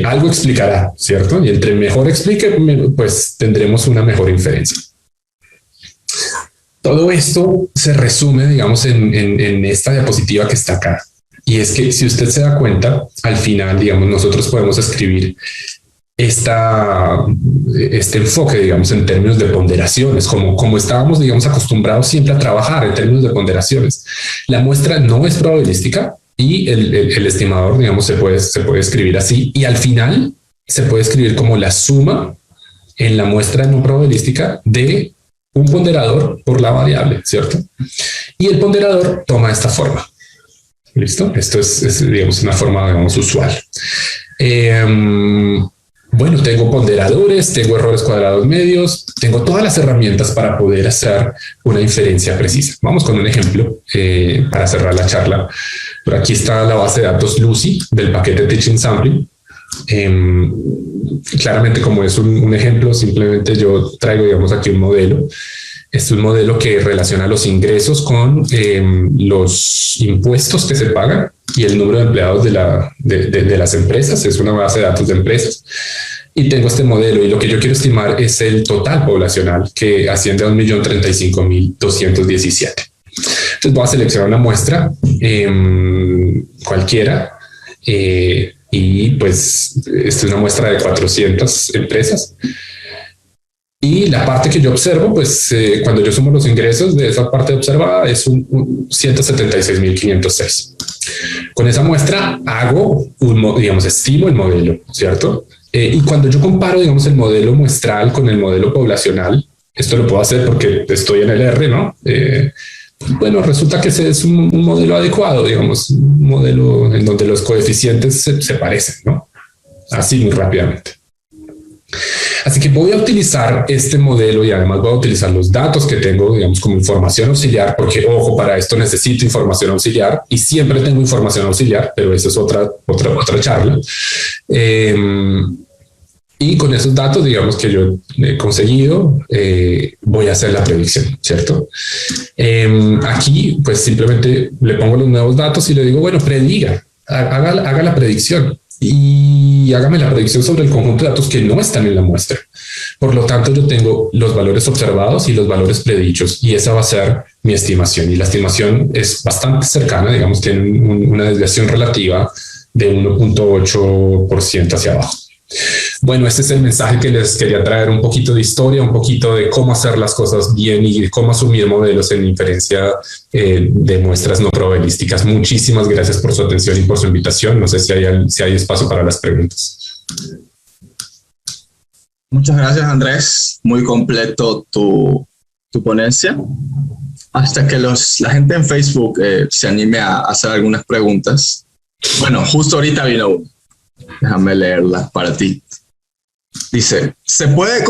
Algo explicará, ¿cierto? Y entre mejor explique, pues tendremos una mejor inferencia. Todo esto se resume, digamos, en esta diapositiva que está acá. Y es que si usted se da cuenta, al final, digamos, nosotros podemos escribir este enfoque, digamos, en términos de ponderaciones, como estábamos, digamos, acostumbrados siempre a trabajar en términos de ponderaciones. La muestra no es probabilística y el estimador, digamos, se puede escribir así. Y al final se puede escribir como la suma en la muestra no probabilística de un ponderador por la variable, ¿cierto? Y el ponderador toma esta forma. ¿Listo? Esto es digamos, una forma, digamos, usual. Bueno, tengo ponderadores, tengo errores cuadrados medios, tengo todas las herramientas para poder hacer una inferencia precisa. Vamos con un ejemplo para cerrar la charla. Por aquí está la base de datos Lucy del paquete Teaching Sampling. Claramente, como es un ejemplo, simplemente yo traigo, digamos, aquí un modelo. Es un modelo que relaciona los ingresos con los impuestos que se pagan y el número de empleados de las empresas. Es una base de datos de empresas. Y tengo este modelo y lo que yo quiero estimar es el total poblacional, que asciende a 1.035.217. Entonces voy a seleccionar una muestra cualquiera y pues esta es una muestra de 400 empresas. Y la parte que yo observo, pues cuando yo sumo los ingresos de esa parte observada es un 176.506. Con esa muestra hago digamos, estimo el modelo, ¿cierto? Y cuando yo comparo, digamos, el modelo muestral con el modelo poblacional, esto lo puedo hacer porque estoy en el R, ¿no? Bueno, resulta que ese es un modelo adecuado, digamos, un modelo en donde los coeficientes se parecen, ¿no? Así muy rápidamente. Así que voy a utilizar este modelo y además voy a utilizar los datos que tengo, digamos, como información auxiliar, porque, ojo, para esto necesito información auxiliar y siempre tengo información auxiliar, pero eso es otra charla. Y con esos datos, digamos, que yo he conseguido, voy a hacer la predicción, ¿cierto? Aquí, pues simplemente le pongo los nuevos datos y le digo, bueno, prediga, haga la predicción. Y hágame la predicción sobre el conjunto de datos que no están en la muestra. Por lo tanto, yo tengo los valores observados y los valores predichos, y esa va a ser mi estimación. Y la estimación es bastante cercana, digamos, tiene una desviación relativa de 1.8% hacia abajo. Bueno, este es el mensaje que les quería traer, un poquito de historia, un poquito de cómo hacer las cosas bien y cómo asumir modelos en inferencia de muestras no probabilísticas. Muchísimas gracias por su atención y por su invitación. No sé si hay espacio para las preguntas. Muchas gracias, Andrés. Muy completo tu ponencia. Hasta que la gente en Facebook se anime a hacer algunas preguntas. Bueno, justo ahorita vino uno. Déjame leerla para ti. Dice, ¿se puede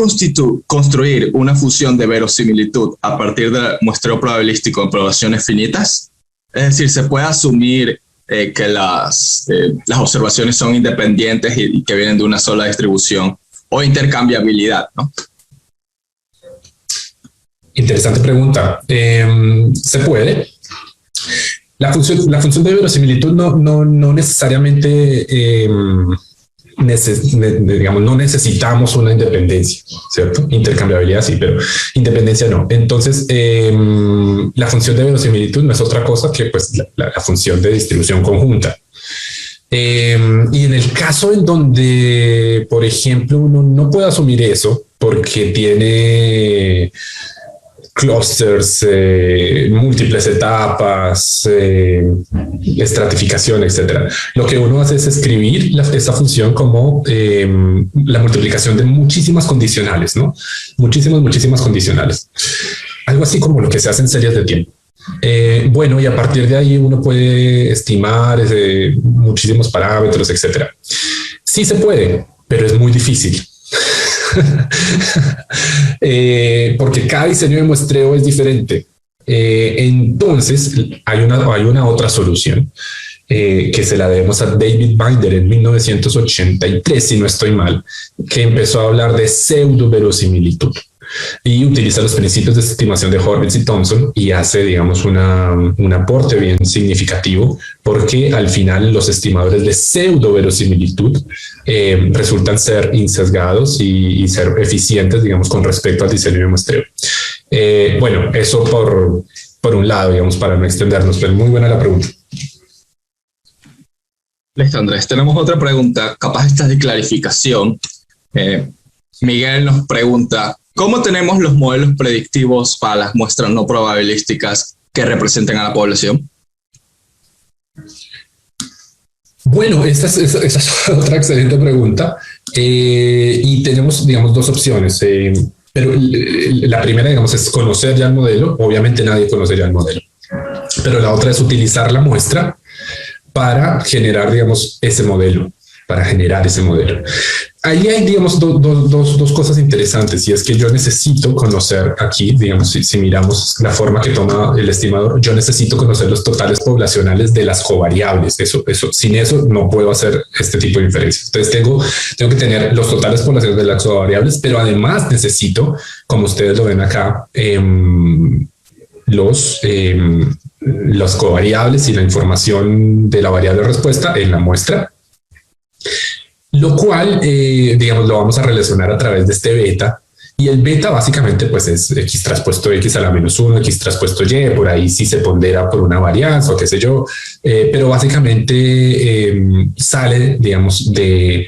construir una función de verosimilitud a partir del muestreo probabilístico en poblaciones finitas? Es decir, ¿se puede asumir que las observaciones son independientes y que vienen de una sola distribución o intercambiabilidad, ¿no? Interesante pregunta. ¿Se puede? La función de verosimilitud no necesariamente, digamos, no necesitamos una independencia, ¿cierto? Intercambiabilidad sí, pero independencia no. Entonces, la función de verosimilitud no es otra cosa que pues, la función de distribución conjunta. Y en el caso en donde, por ejemplo, uno no puede asumir eso porque tiene clusters, múltiples etapas, estratificación, etcétera. Lo que uno hace es escribir esa función como la multiplicación de muchísimas condicionales, ¿no? Muchísimas condicionales. Algo así como lo que se hace en series de tiempo. Bueno, y a partir de ahí uno puede estimar muchísimos parámetros, etcétera. Sí se puede, pero es muy difícil. Porque cada diseño de muestreo es diferente. Entonces hay una otra solución que se la debemos a David Binder en 1983, si no estoy mal, que empezó a hablar de pseudo verosimilitud y utiliza los principios de estimación de Horvitz y Thompson y hace, digamos, un aporte bien significativo, porque al final los estimadores de pseudo verosimilitud resultan ser insesgados y ser eficientes, digamos, con respecto al diseño de muestreo. Bueno, eso por un lado, digamos, para no extendernos, pero muy buena la pregunta. Listo, Andrés. Tenemos otra pregunta, capaz esta es de clarificación. Miguel nos pregunta, ¿cómo tenemos los modelos predictivos para las muestras no probabilísticas que representen a la población? Bueno, esa es otra excelente pregunta. Y tenemos, digamos, dos opciones. Pero la primera, digamos, es conocer ya el modelo. Obviamente nadie conoce ya el modelo. Pero la otra es utilizar la muestra para generar, digamos, ese modelo. Ahí hay, digamos, dos cosas interesantes, y es que yo necesito conocer aquí, digamos, si miramos la forma que toma el estimador, yo necesito conocer los totales poblacionales de las covariables. Sin eso no puedo hacer este tipo de inferencias. Entonces tengo que tener los totales poblacionales de las covariables, pero además necesito, como ustedes lo ven acá, los covariables y la información de la variable respuesta en la muestra, lo cual, digamos, lo vamos a relacionar a través de este beta. Y el beta básicamente pues es x traspuesto x a la -1, x traspuesto y, por ahí sí se pondera por una varianza o qué sé yo, pero básicamente sale, digamos, de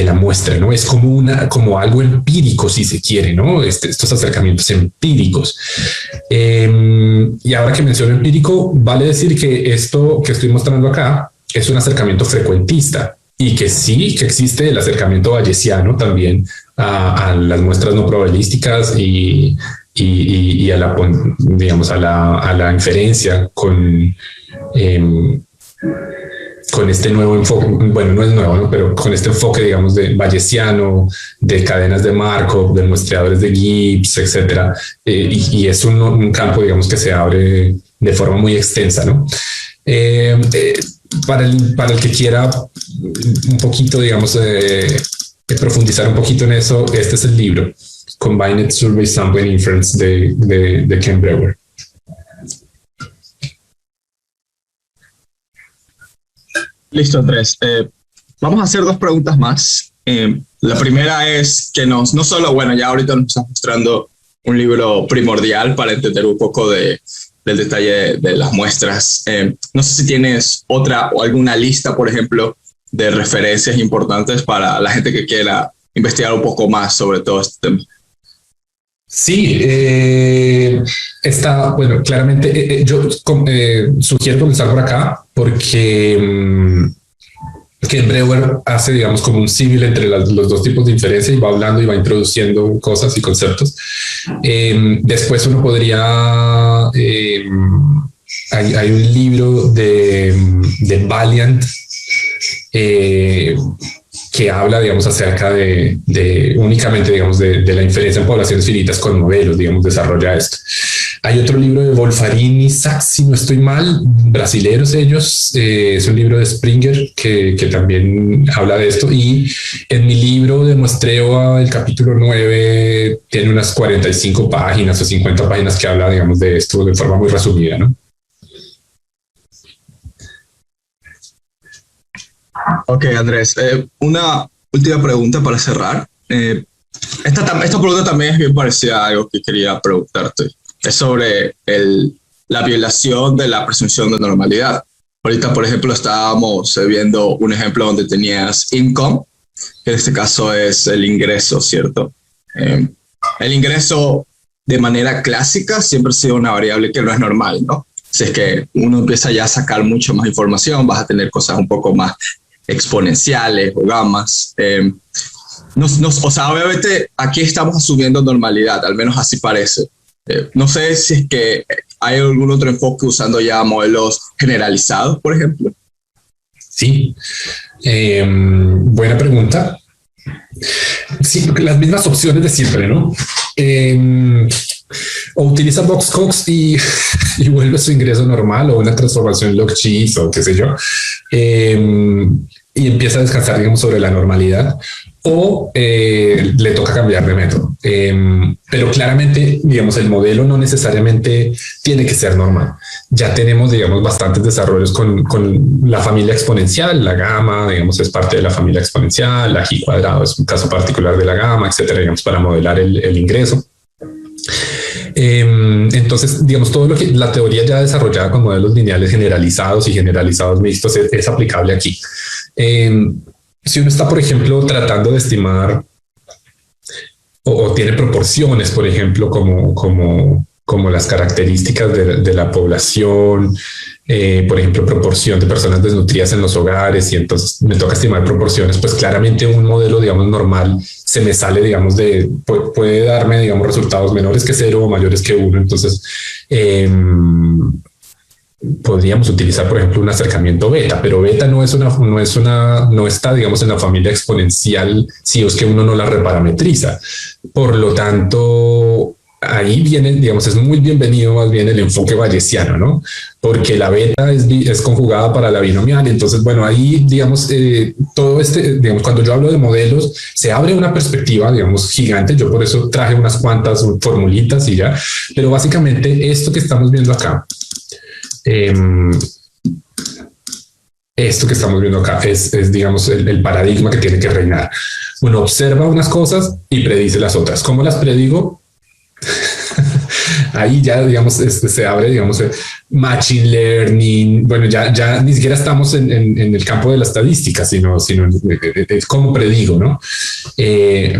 la muestra, ¿no? Es como algo empírico, si se quiere, ¿no? Estos acercamientos empíricos. Y ahora que menciono empírico, vale decir que esto que estoy mostrando acá es un acercamiento frecuentista, y que sí, que existe el acercamiento bayesiano también a las muestras no probabilísticas y a la, digamos, a la inferencia con con este nuevo enfoque, bueno, no es nuevo, ¿no? Pero con este enfoque, digamos, de bayesiano, de cadenas de Markov, de muestreadores de Gibbs, etcétera. Y es un campo, digamos, que se abre de forma muy extensa, ¿no? Para el que quiera un poquito, digamos, profundizar un poquito en eso, este es el libro, Combined Survey Sampling Inference de Ken Brewer. Listo, Andrés. Vamos a hacer dos preguntas más. La primera es que no solo, bueno, ya ahorita nos estás mostrando un libro primordial para entender un poco del detalle de las muestras. No sé si tienes otra o alguna lista, por ejemplo, de referencias importantes para la gente que quiera investigar un poco más sobre todo este tema. Sí, está, bueno, claramente yo sugiero comenzar por acá porque Ken Brewer hace, digamos, como un símil entre los dos tipos de inferencia y va hablando y va introduciendo cosas y conceptos. Después uno podría, hay un libro de Valiant que habla, digamos, acerca de únicamente, digamos, de la inferencia en poblaciones finitas con modelos, digamos, desarrolla esto. Hay otro libro de Wolfarin y Sachs, si no estoy mal, brasileros ellos, es un libro de Springer que también habla de esto, y en mi libro de muestreo, el capítulo 9 tiene unas 45 páginas o 50 páginas que habla, digamos, de esto de forma muy resumida, ¿no? Ok, Andrés, una última pregunta para cerrar. Esta pregunta también es bien parecida a algo que quería preguntarte. Es sobre la violación de la presunción de normalidad. Ahorita, por ejemplo, estábamos viendo un ejemplo donde tenías income, que en este caso es el ingreso, ¿cierto? El ingreso de manera clásica siempre ha sido una variable que no es normal, ¿no? Si es que uno empieza ya a sacar mucho más información, vas a tener cosas un poco más exponenciales o gamas. O sea, obviamente aquí estamos asumiendo normalidad, al menos así parece. No sé si es que hay algún otro enfoque usando ya modelos generalizados, por ejemplo. Sí, buena pregunta. Sí, las mismas opciones de siempre, ¿no? O utiliza Boxcox y vuelve su ingreso normal, o una transformación log-cheese o qué sé yo, y empieza a descansar, digamos, sobre la normalidad, o le toca cambiar de método. Pero claramente, digamos, el modelo no necesariamente tiene que ser normal. Ya tenemos, digamos, bastantes desarrollos con la familia exponencial, la gamma, digamos, es parte de la familia exponencial, la G cuadrado es un caso particular de la gamma, etcétera, digamos, para modelar el ingreso. Entonces, digamos, todo lo que la teoría ya desarrollada con modelos lineales generalizados y generalizados mixtos es aplicable aquí. Si uno está, por ejemplo, tratando de estimar o tiene proporciones, por ejemplo, como las características de la población, por ejemplo, proporción de personas desnutridas en los hogares, y entonces me toca estimar proporciones, pues claramente un modelo, digamos, normal se me sale, digamos, puede darme, digamos, resultados menores que 0 o mayores que 1. Entonces, podríamos utilizar, por ejemplo, un acercamiento beta, pero beta no está, digamos, en la familia exponencial si es que uno no la reparametriza. Por lo tanto, ahí viene, digamos, es muy bienvenido más bien el enfoque bayesiano, ¿no? Porque la beta es conjugada para la binomial. Entonces, bueno, ahí, digamos, todo digamos, cuando yo hablo de modelos, se abre una perspectiva, digamos, gigante. Yo por eso traje unas cuantas formulitas y ya, pero básicamente esto que estamos viendo acá, esto que estamos viendo acá es digamos, el paradigma que tiene que reinar. Uno observa unas cosas y predice las otras. ¿Cómo las predigo? Ahí ya, digamos, se abre, digamos, machine learning. Bueno, ya ni siquiera estamos en el campo de la estadística, sino es cómo predigo, ¿no?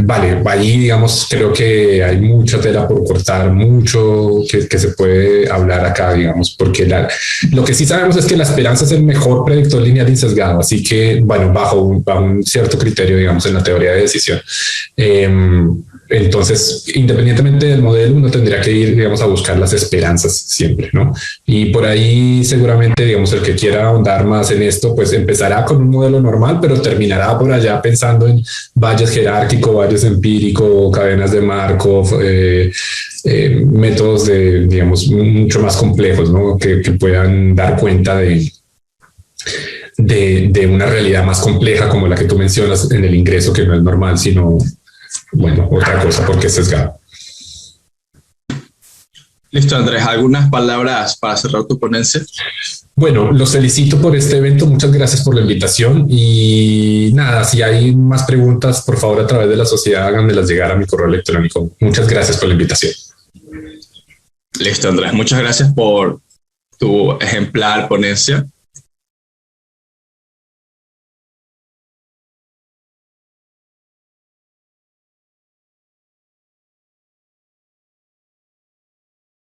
Vale, ahí, digamos, creo que hay mucha tela por cortar, mucho que se puede hablar acá, digamos, porque lo que sí sabemos es que la esperanza es el mejor predictor lineal insesgado. Así que, bueno, bajo un cierto criterio, digamos, en la teoría de decisión. Entonces, independientemente del modelo, uno tendría que ir, digamos, a buscar las esperanzas siempre, ¿no? Y por ahí seguramente, digamos, el que quiera ahondar más en esto, pues empezará con un modelo normal, pero terminará por allá pensando en valles jerárquico, valles empírico, cadenas de Markov, métodos de, digamos, mucho más complejos, ¿no? Que puedan dar cuenta de una realidad más compleja como la que tú mencionas en el ingreso, que no es normal, sino, bueno, otra cosa porque es sesgado. Listo, Andrés, ¿algunas palabras para cerrar tu ponencia? Bueno, los felicito por este evento, muchas gracias por la invitación y nada, si hay más preguntas, por favor, a través de la sociedad, háganmelas llegar a mi correo electrónico. Muchas gracias por la invitación. Listo, Andrés, muchas gracias por tu ejemplar ponencia.